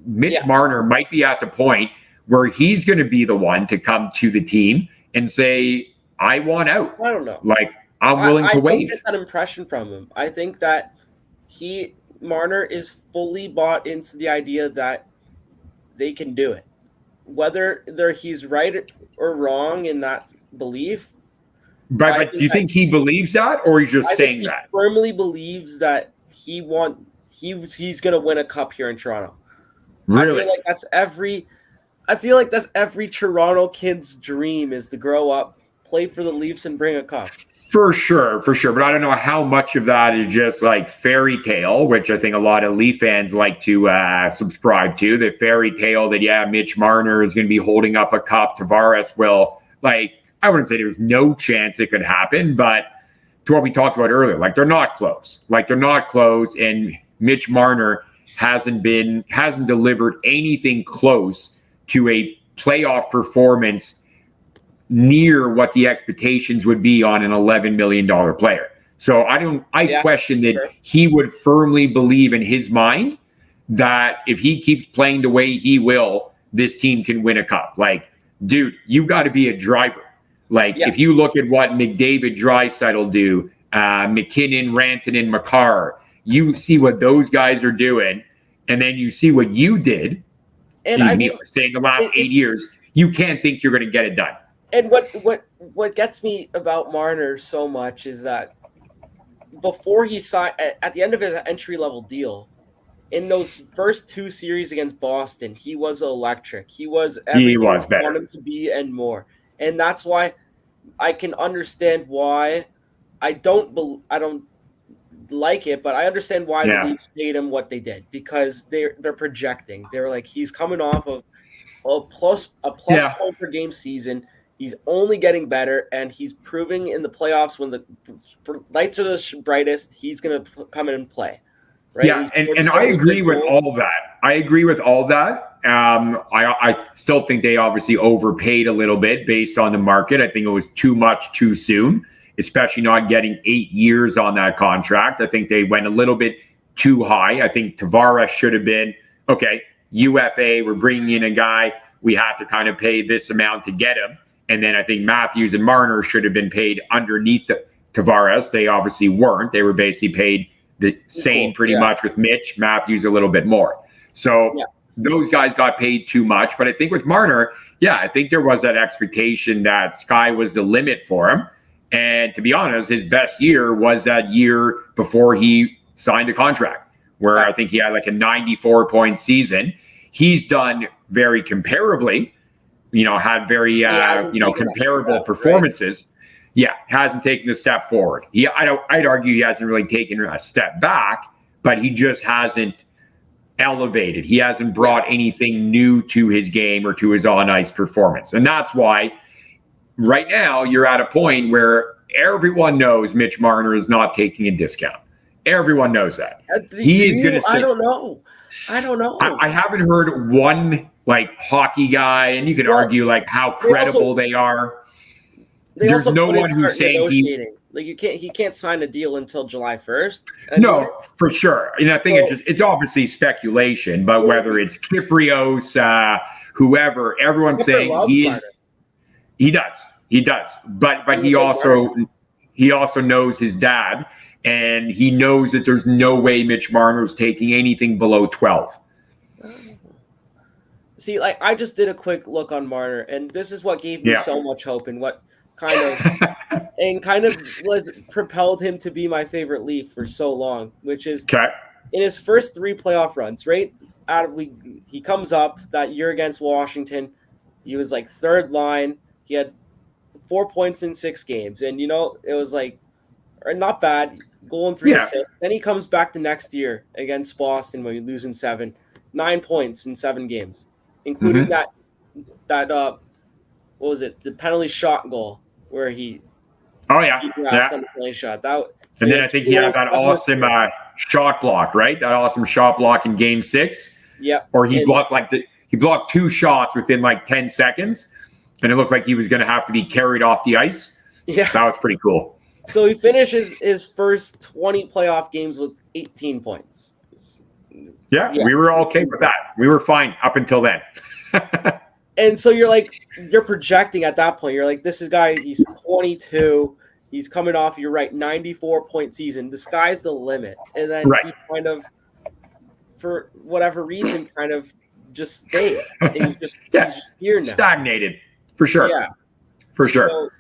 Mitch Marner might be at the point where he's going to be the one to come to the team and say, I want out. I don't know. I'm willing to wait. I get that impression from him. I think that Marner is fully bought into the idea that they can do it. Whether he's right or wrong in that belief. But do you think he believes that, or he's just saying that? He firmly believes that he's going to win a cup here in Toronto. Really? I feel like that's every Toronto kid's dream is to grow up, play for the Leafs, and bring a cup. For sure. But I don't know how much of that is just like fairy tale, which I think a lot of Leaf fans like to subscribe to. The fairy tale that, Mitch Marner is going to be holding up a cup. Tavares will, I wouldn't say there's no chance it could happen, but to what we talked about earlier, they're not close. And Mitch Marner hasn't delivered anything close to a playoff performance near what the expectations would be on an $11 million player. So I question that he would firmly believe in his mind that if he keeps playing the way he will, this team can win a cup. Dude, you got to be a driver. If you look at what McDavid, Draisaitl do, McKinnon, Rantanen, Makar, you see what those guys are doing, and then you see what you did, and saying the last 8 years, you can't think you're going to get it done. And what gets me about Marner so much is that before he signed, at the end of his entry-level deal, in those first 2 series against Boston, he was electric. He was everything he was better. I wanted him to be and more. And that's why I can understand why I don't like it, but I understand why the Leafs paid him what they did, because they're projecting. They were like, he's coming off of a plus point per game season. He's only getting better, and he's proving in the playoffs when the lights are the brightest, he's going to come in and play. Right? Yeah, and I agree with all that. I still think they obviously overpaid a little bit based on the market. I think it was too much too soon, especially not getting 8 years on that contract. I think they went a little bit too high. I think Tavares should have been, okay, UFA, we're bringing in a guy, we have to kind of pay this amount to get him. And then I think Matthews and Marner should have been paid underneath the Tavares. They obviously weren't. They were basically paid the same pretty much with Mitch, Matthews a little bit more. So those guys got paid too much. But I think with Marner, I think there was that expectation that sky was the limit for him. And to be honest, his best year was that year before he signed a contract, where I think he had a 94-point season. He's done very comparably, had very, comparable performances. Right? Yeah, hasn't taken a step forward. I'd argue he hasn't really taken a step back, but he just hasn't elevated. He hasn't brought anything new to his game or to his on-ice performance. And that's why right now you're at a point where everyone knows Mitch Marner is not taking a discount. Everyone knows that. He's going to say, I don't know. I haven't heard one hockey guy, and you could argue how credible they are. There's no one who's saying he can't sign a deal until July 1st. No, for sure. And I think it's obviously speculation, but whether it's Kyprios, whoever, everyone's saying he does. But he also knows his dad, and he knows that there's no way Mitch Marner is taking anything below 12. See, I just did a quick look on Marner, and this is what gave me so much hope, and what kind of was propelled him to be my favorite Leaf for so long, which is in his first 3 playoff runs, right? He comes up that year against Washington. He was third line. He had 4 points in 6 games, and it was not bad. Goal and 3 assists. Then he comes back the next year against Boston when we lose in 7, 9 points in 7 games, including that what was it? The penalty shot goal where he on the penalty shot. And then I think he had that awesome shot block, right? That awesome shot block in Game 6. Yeah. Or he blocked 2 shots within 10 seconds, and it looked like he was going to have to be carried off the ice. Yeah. That was pretty cool. So he finishes his first 20 playoff games with 18 points. Yeah, we were okay with that. We were fine up until then. And so you're projecting at that point. You're like, this is guy, he's 22. He's coming off, you're right, 94-point season. The sky's the limit. And then he kind of, for whatever reason, kind of just stayed. He's just here now. Stagnated, for sure. Yeah. For sure.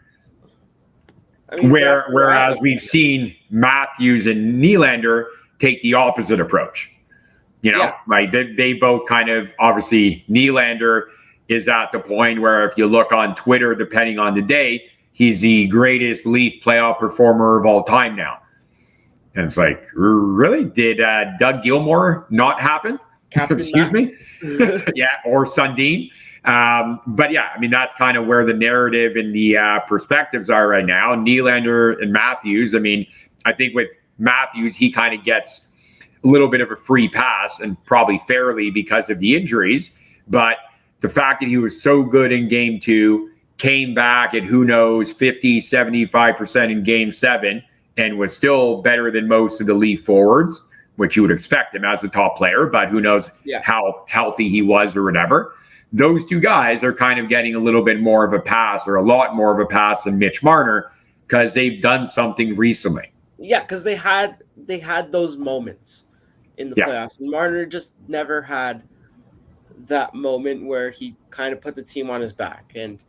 So, whereas we've seen Matthews and Nylander take the opposite approach. Like they both kind of, obviously Nylander is at the point where if you look on Twitter, depending on the day, he's the greatest Leaf playoff performer of all time now. And it's like, really? Did Doug Gilmour not happen? Excuse me? Yeah, or Sundin. But yeah, I mean, that's kind of where the narrative and the perspectives are right now. Nylander and Matthews, I mean, I think with Matthews, he kind of gets a little bit of a free pass, and probably fairly because of the injuries. But the fact that he was so good in game 2, came back at, who knows, 50, 75% in game 7, and was still better than most of the Leaf forwards, which you would expect him as a top player, but who knows how healthy he was or whatever. Those two guys are kind of getting a little bit more of a pass, or a lot more of a pass than Mitch Marner, because they've done something recently. Yeah, because they had those moments in the playoffs. And Marner just never had that moment where he kind of put the team on his back. And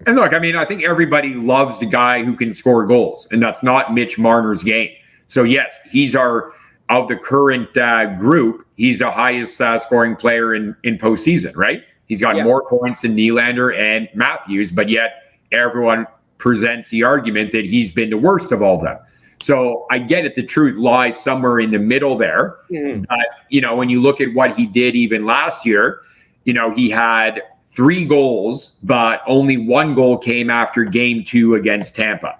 look, I mean, I think everybody loves the guy who can score goals, and that's not Mitch Marner's game. So yes, he's of the current group, he's the highest scoring player in postseason, right? He's got more points than Nylander and Matthews, but yet everyone presents the argument that he's been the worst of all of them. So I get it. The truth lies somewhere in the middle there. But, when you look at what he did even last year, he had 3 goals, but only 1 goal came after game 2 against Tampa.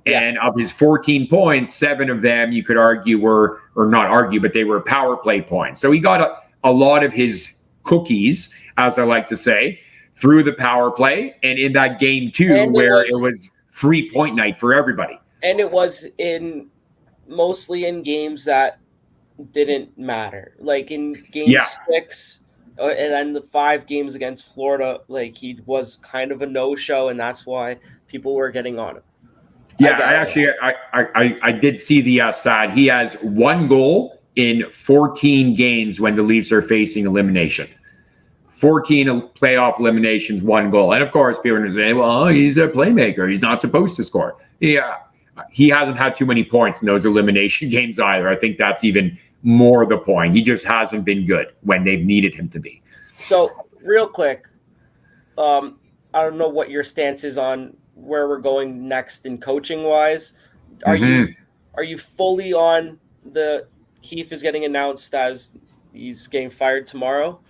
And of his 14 points, 7 of them you could argue were, or not argue, but they were power play points. So he got a lot of his cookies, as I like to say, through the power play. And in that game 2, it was free point night for everybody. And it was mostly in games that didn't matter. Like in game 6, and then the 5 games against Florida, like he was kind of a no-show, and that's why people were getting on him. Yeah, I did see the stat. He has 1 goal in 14 games when the Leafs are facing elimination. 14 playoff eliminations, 1 goal. And of course, people are going to say, well, he's a playmaker. He's not supposed to score. Yeah, he hasn't had too many points in those elimination games either. I think that's even more the point. He just hasn't been good when they've needed him to be. So, real quick, I don't know what your stance is on where we're going next in coaching wise. Are you fully on the Keefe is getting announced as he's getting fired tomorrow?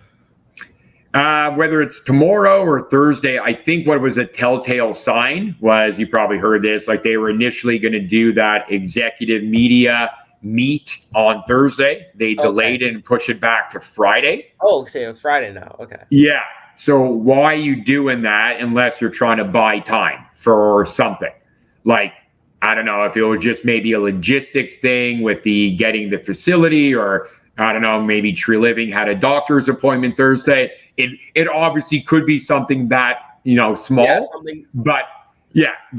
Whether it's tomorrow or Thursday, I think what was a telltale sign was, you probably heard this, like they were initially going to do that executive media meet on Thursday. They delayed it and pushed it back to Friday. Oh, okay, Friday now. Okay. Yeah. So why are you doing that unless you're trying to buy time for something? Like, I don't know if it was just maybe a logistics thing with the getting the facility, or I don't know, maybe Tree Living had a doctor's appointment Thursday. It obviously could be something that, small, but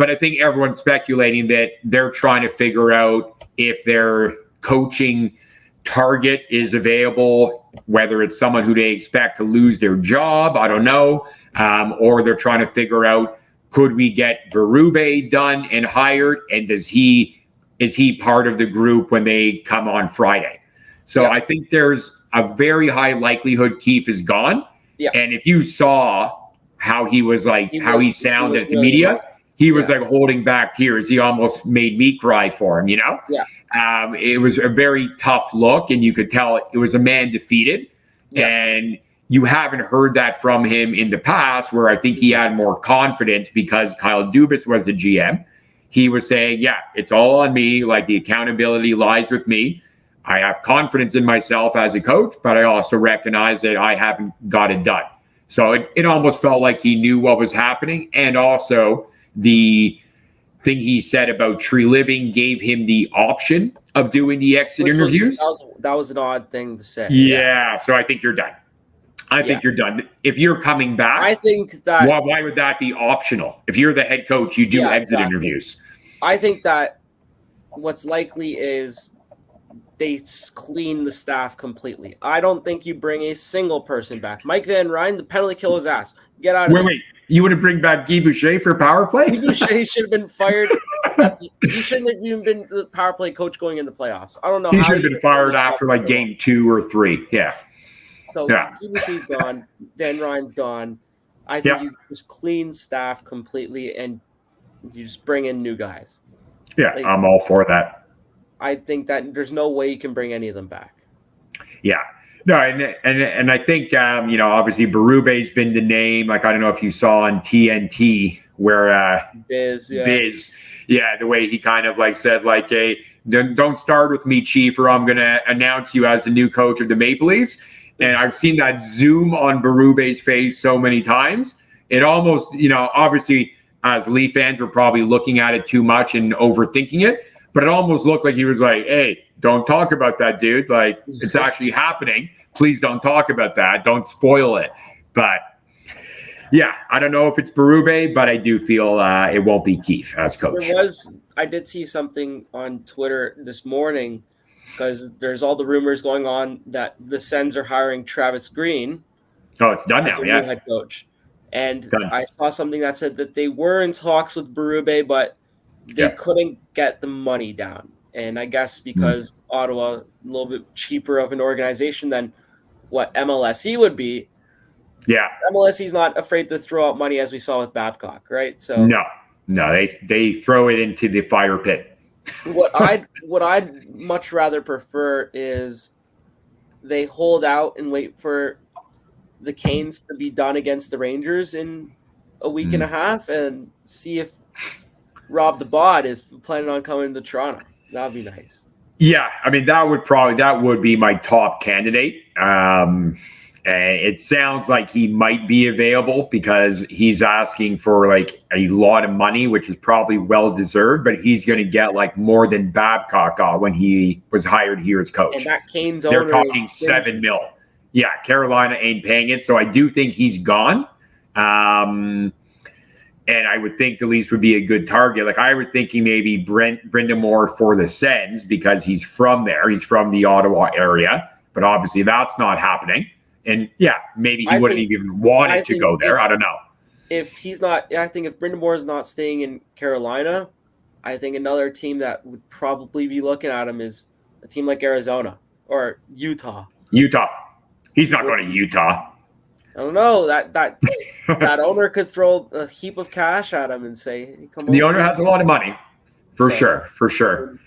I think everyone's speculating that they're trying to figure out if their coaching target is available, whether it's someone who they expect to lose their job, I don't know, or they're trying to figure out, could we get Berube done and hired, and is he part of the group when they come on Friday? So I think there's a very high likelihood Keefe is gone. Yeah. And if you saw how he was like, he sounded at the media, he was like holding back tears. He almost made me cry for him, Yeah. It was a very tough look, and you could tell it was a man defeated. Yeah. And you haven't heard that from him in the past, where I think he had more confidence because Kyle Dubas was the GM. He was saying, it's all on me. Like, the accountability lies with me. I have confidence in myself as a coach, but I also recognize that I haven't got it done. So it almost felt like he knew what was happening. And also the thing he said about Tree Living gave him the option of doing the exit interviews. That was an odd thing to say. Yeah. So I think you're done. I think you're done. If you're coming back, I think that why would that be optional? If you're the head coach, you do exit interviews. I think that what's likely is they clean the staff completely. I don't think you bring a single person back. Mike Van Ryn, the penalty killer's ass. Get out of here. Wait. You want to bring back Guy Boucher for power play? Guy Boucher should have been fired He shouldn't have even been the power play coach going in the playoffs. I don't know. He should have been fired after like game 2 or 3. Yeah. So QBC's gone. Dan Ryan's gone. I think you just clean staff completely and you just bring in new guys. Yeah, like, I'm all for that. I think that there's no way you can bring any of them back. Yeah. No, and I think, obviously Berube's been the name. Like, I don't know if you saw on TNT where Biz, the way he kind of like said, like, hey, don't start with me, Chief, or I'm going to announce you as the new coach of the Maple Leafs. And I've seen that zoom on Berube's face so many times. It almost, obviously, as Leaf fans, we're probably looking at it too much and overthinking it. But it almost looked like he was like, hey, don't talk about that, dude. Like, it's actually happening. Please don't talk about that. Don't spoil it. But, yeah, I don't know if it's Berube, but I do feel it won't be Keefe as coach. I did see something on Twitter this morning because there's all the rumors going on that the Sens are hiring Travis Green. Oh, it's done now, new head coach. And I saw something that said that they were in talks with Berube, but they couldn't get the money down. And I guess because Ottawa, a little bit cheaper of an organization than what MLSE would be. Yeah. MLSE's not afraid to throw out money as we saw with Babcock, right? So No, they throw it into the fire pit. What I'd much rather prefer is they hold out and wait for the Canes to be done against the Rangers in a week and a half and see if Rob the Bod is planning on coming to Toronto. That'd be nice. Yeah, I mean that would be my top candidate. It sounds like he might be available because he's asking for like a lot of money, which is probably well deserved. But he's going to get like more than Babcock got when he was hired here as coach. And that Canes they're talking $7 million. Yeah, Carolina ain't paying it, so I do think he's gone. And I would think the Leafs would be a good target. Like I would thinking maybe Brind'Amour for the Sens because he's from there. He's from the Ottawa area, but obviously that's not happening. And yeah, maybe he wouldn't even wanted to go there. I don't know. If he's not, I think if Brind'Amour is not staying in Carolina, I think another team that would probably be looking at him is a team like Arizona or Utah. He's not going to Utah. I don't know. That owner could throw a heap of cash at him and say, hey, "Come on." The owner has a lot of money, for sure.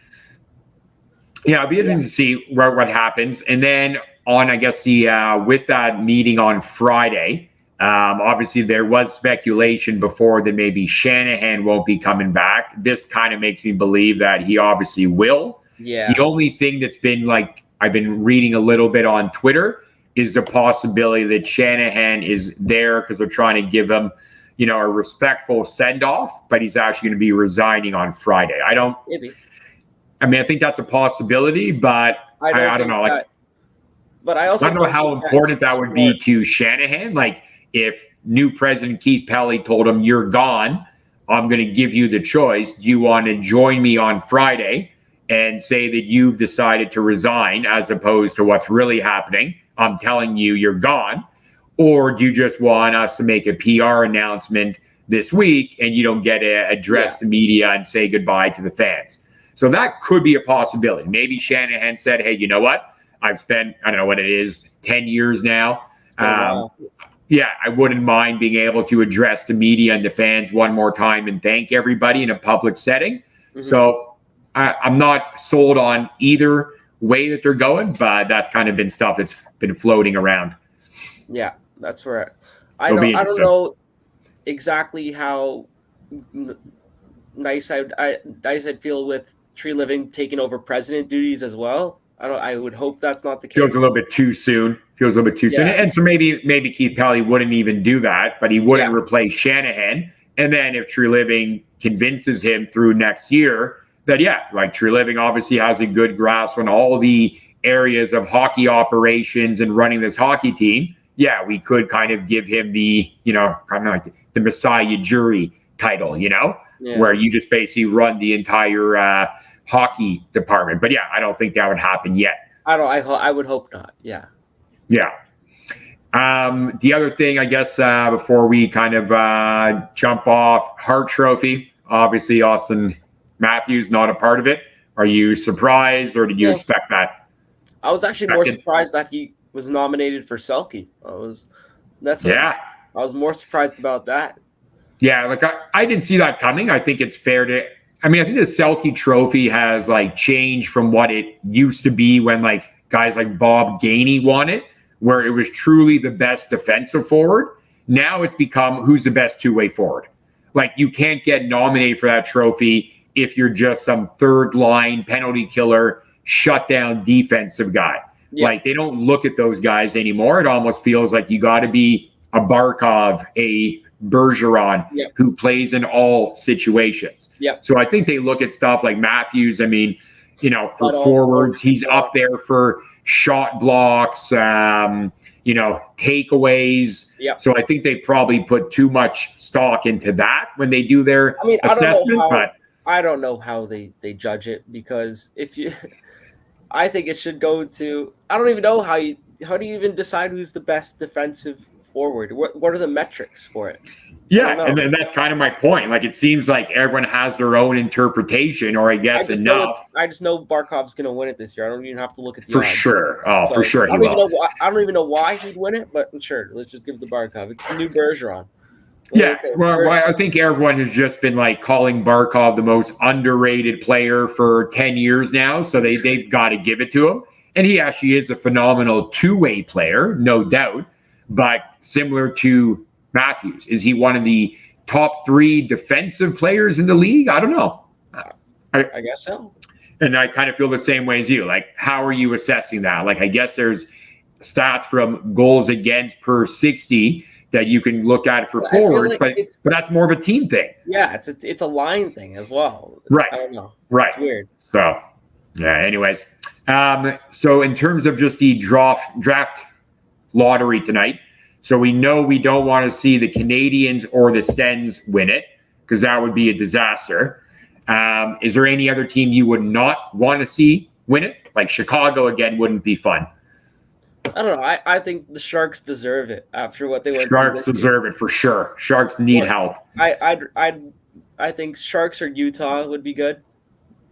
Yeah, it'll be interesting to see what happens. And then on, I guess with that meeting on Friday, obviously there was speculation before that maybe Shanahan won't be coming back. This kind of makes me believe that he obviously will. Yeah. The only thing that's been like I've been reading a little bit on Twitter is the possibility that Shanahan is there because they're trying to give him, a respectful send-off, but he's actually going to be resigning on Friday. I think that's a possibility, but I don't know. But I also don't know how important that would be to Shanahan. Like if new president Keith Pelley told him, "You're gone, I'm going to give you the choice. Do you want to join me on Friday and say that you've decided to resign as opposed to what's really happening? I'm telling you, you're gone. Or do you just want us to make a PR announcement this week and you don't get to address the media and say goodbye to the fans?" So that could be a possibility. Maybe Shanahan said, hey, you know what? I've spent, I don't know what it is, 10 years now. Yeah, I wouldn't mind being able to address the media and the fans one more time and thank everybody in a public setting. Mm-hmm. So I'm not sold on either way that they're going, but that's kind of been stuff that's been floating around. Yeah, that's right. I don't know exactly how nice I'd feel with Tree Living taking over president duties as well. I would hope that's not the case. Feels a little bit too soon. And so maybe Keith Pelley wouldn't even do that, but he wouldn't replace Shanahan. And then if Tree Living convinces him through next year that, Tree Living obviously has a good grasp on all the areas of hockey operations and running this hockey team, we could kind of give him the, kind of like the Messiah jury title, where you just basically run the entire hockey department. But I don't think that would happen yet. I would hope not. Yeah. The other thing, I guess, before we kind of jump off, Hart Trophy, obviously Austin Matthews not a part of it. Are you surprised, or did you expect that? I was actually more surprised that he was nominated for Selke. I was more surprised about that. Yeah, like I didn't see that coming. I think it's fair to. I mean, I think the Selke Trophy has like changed from what it used to be when like guys like Bob Gainey won it, where it was truly the best defensive forward. Now it's become who's the best two-way forward. Like, you can't get nominated for that trophy if you're just some third line penalty killer, shutdown defensive guy. Yeah. Like, they don't look at those guys anymore. It almost feels like you got to be a Barkov, a Bergeron, who plays in all situations. So I think they look at stuff like Matthews. I mean, you know, for forwards, he's up there for shot blocks, you know, takeaways. So I think they probably put too much stock into that when they do their assessment. I don't know how they judge it, because I think it should go to, I don't even know how do you even decide who's the best defensive forward? What are the metrics for it? Yeah, and that's kind of my point. Like, it seems like everyone has their own interpretation, or I guess enough. I just know Barkov's going to win it this year. I don't even have to look at the odds. Sure. Oh, so, for sure. I don't even know why he'd win it, but sure, let's just give it to Barkov. It's the new Bergeron. Well, I think everyone has just been like calling Barkov the most underrated player for 10 years now, so they've got to give it to him. And he actually is a phenomenal two-way player, no doubt. But similar to Matthews, is he one of the top 3 defensive players in the league? I don't know. I guess so. And I kind of feel the same way as you. Like, how are you assessing that? Like, I guess there's stats from goals against per 60 that you can look at for forwards, like but that's more of a team thing. Yeah, it's a line thing as well. Right. I don't know. Right. It's weird. So, yeah, anyways. So in terms of just the draft lottery tonight, so we know we don't want to see the Canadians or the Sens win it, because that would be a disaster. Is there any other team you would not want to see win it? Like Chicago, again, wouldn't be fun. I don't know. I think the Sharks deserve it after what they went through. Sharks deserve it for sure. Sharks need help. I think Sharks or Utah would be good.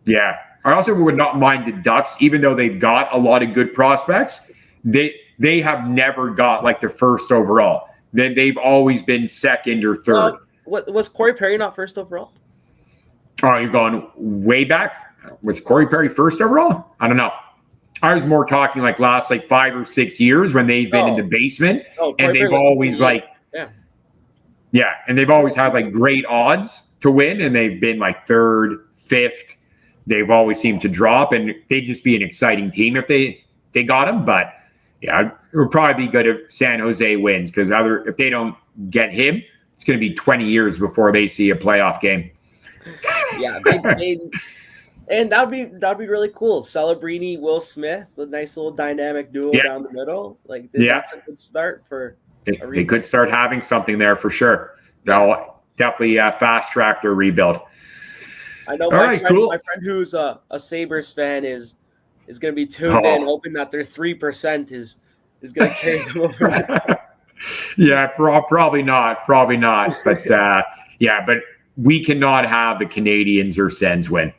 Yeah. I also would not mind the Ducks, even though they've got a lot of good prospects. They have never got like the first overall. They've always been second or third. Was Corey Perry not first overall? Oh, you're going way back? Was Corey Perry first overall? I don't know. I was more talking like last 5 or 6 years when they've been in the basement, and they've always and they've always had like great odds to win, and they've been like third, fifth. They've always seemed to drop, and they'd just be an exciting team if they got him. But yeah, it would probably be good if San Jose wins, because if they don't get him, it's going to be 20 years before they see a playoff game. Yeah, and that'd be really cool. Celebrini, Will Smith, a nice little dynamic duo down the middle. Like that's a good start for. They could start having something there for sure. They'll definitely fast track their rebuild. I know my friend who's a Sabres fan is going to be tuned in, hoping that their 3% is going to carry them over that. Yeah, probably not. But but we cannot have the Canadians or Sens win.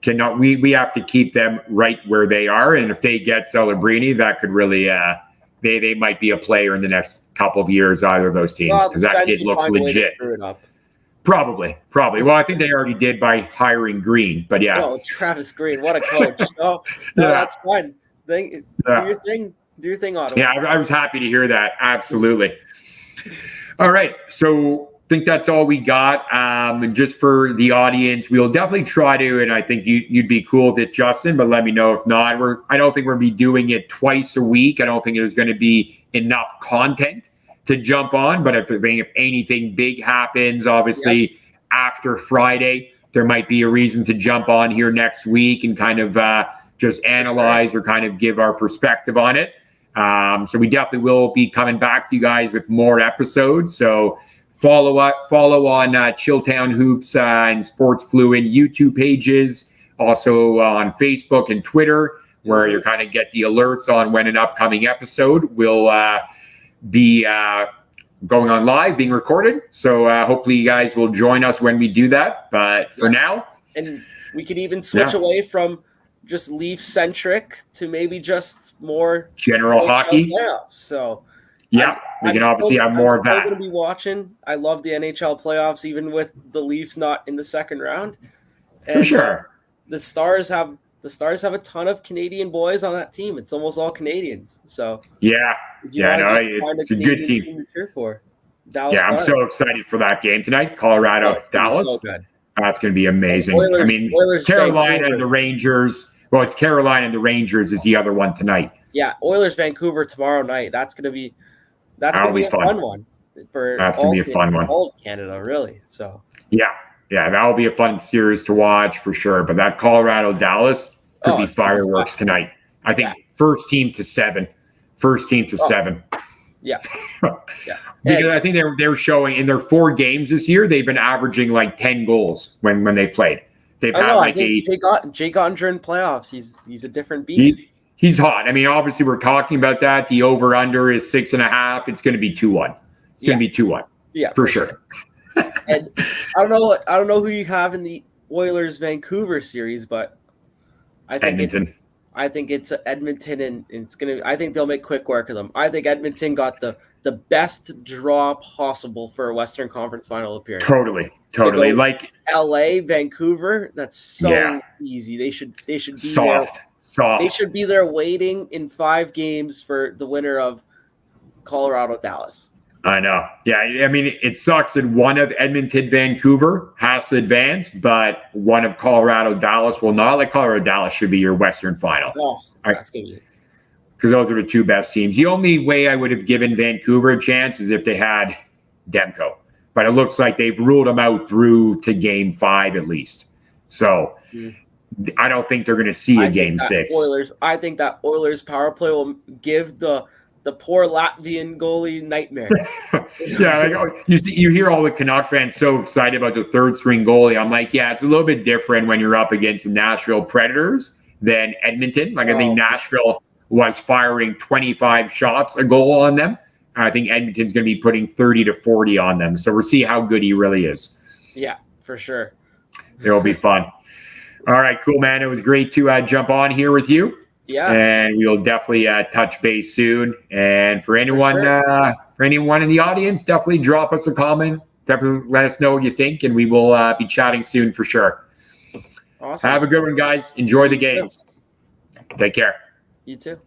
We have to keep them right where they are, and if they get Celebrini, that could really they might be a player in the next couple of years, either of those teams, because that kid looks legit. Probably. Well, I think they already did by hiring Green, but yeah. Oh, Travis Green, what a coach! That's fine. Do your thing, Ottawa. Yeah, I was happy to hear that. Absolutely. All right, so I think that's all we got. And just for the audience, we'll definitely try to, and I think you'd be cool with it, Justin, but let me know if not. I don't think we're going to be doing it twice a week. I don't think there's going to be enough content to jump on, but if anything big happens, obviously after Friday, there might be a reason to jump on here next week and kind of just analyze or kind of give our perspective on it. So we definitely will be coming back to you guys with more episodes. So follow on Chilltown Hoops and Sports Fluent YouTube pages, also on Facebook and Twitter, where you kind of get the alerts on when an upcoming episode will be going on live, being recorded. So hopefully you guys will join us when we do that. But for now, and we could even switch away from just Leaf centric to maybe just more general hockey playoffs. So we can obviously have more of that. I'm going to be watching. I love the NHL playoffs, even with the Leafs not in the second round. And, for sure. The Stars have a ton of Canadian boys on that team. It's almost all Canadians. So it's a good team to cheer for. Dallas. Yeah, I'm so excited for that game tonight. Colorado, Dallas. So good. That's going to be amazing. Oilers, Carolina Vancouver. And the Rangers. Well, it's Carolina and the Rangers is the other one tonight. Yeah, Oilers, Vancouver tomorrow night. That's going to be a fun one. That's going to be a fun one. All of Canada, really. So. Yeah, that'll be a fun series to watch for sure. But that Colorado, Dallas could be fireworks tonight. I think first team to seven. Yeah. Because I think they're showing in their 4 games this year, they've been averaging like 10 goals when they've played. They've had like Jake Ottinger in playoffs. He's a different beast. He's hot. I mean, obviously we're talking about that. The over under is 6.5. It's going to be 2-1. It's going to be 2-1. Yeah, for sure. And I don't know who you have in the Oilers Vancouver series, but I think it's Edmonton, and it's gonna. I think they'll make quick work of them. I think Edmonton got the best draw possible for a Western Conference Final appearance. Totally. Like LA, Vancouver, that's so easy. They should be soft. They should be there waiting in 5 games for the winner of Colorado, Dallas. I know. Yeah, I mean, it sucks that one of Edmonton, Vancouver has to advance, but one of Colorado, Dallas will not. Like Colorado, Dallas should be your Western Final. Oh, that's going to be because those are the 2 best teams. The only way I would have given Vancouver a chance is if they had Demko. But it looks like they've ruled them out through to Game 5 at least. So I don't think they're going to see a Game 6. I think that Oilers power play will give the poor Latvian goalie nightmares. You hear all the Canuck fans so excited about the third string goalie. I'm like, it's a little bit different when you're up against the Nashville Predators than Edmonton. I think Nashville was firing 25 shots a goal on them. I think Edmonton's going to be putting 30 to 40 on them. So we'll see how good he really is. Yeah, for sure. It'll be fun. All right, cool, man. It was great to jump on here with you. Yeah. And we'll definitely touch base soon. And for anyone in the audience, definitely drop us a comment. Definitely let us know what you think, and we will be chatting soon for sure. Awesome. Have a good one, guys. Enjoy the games. Take care. You too.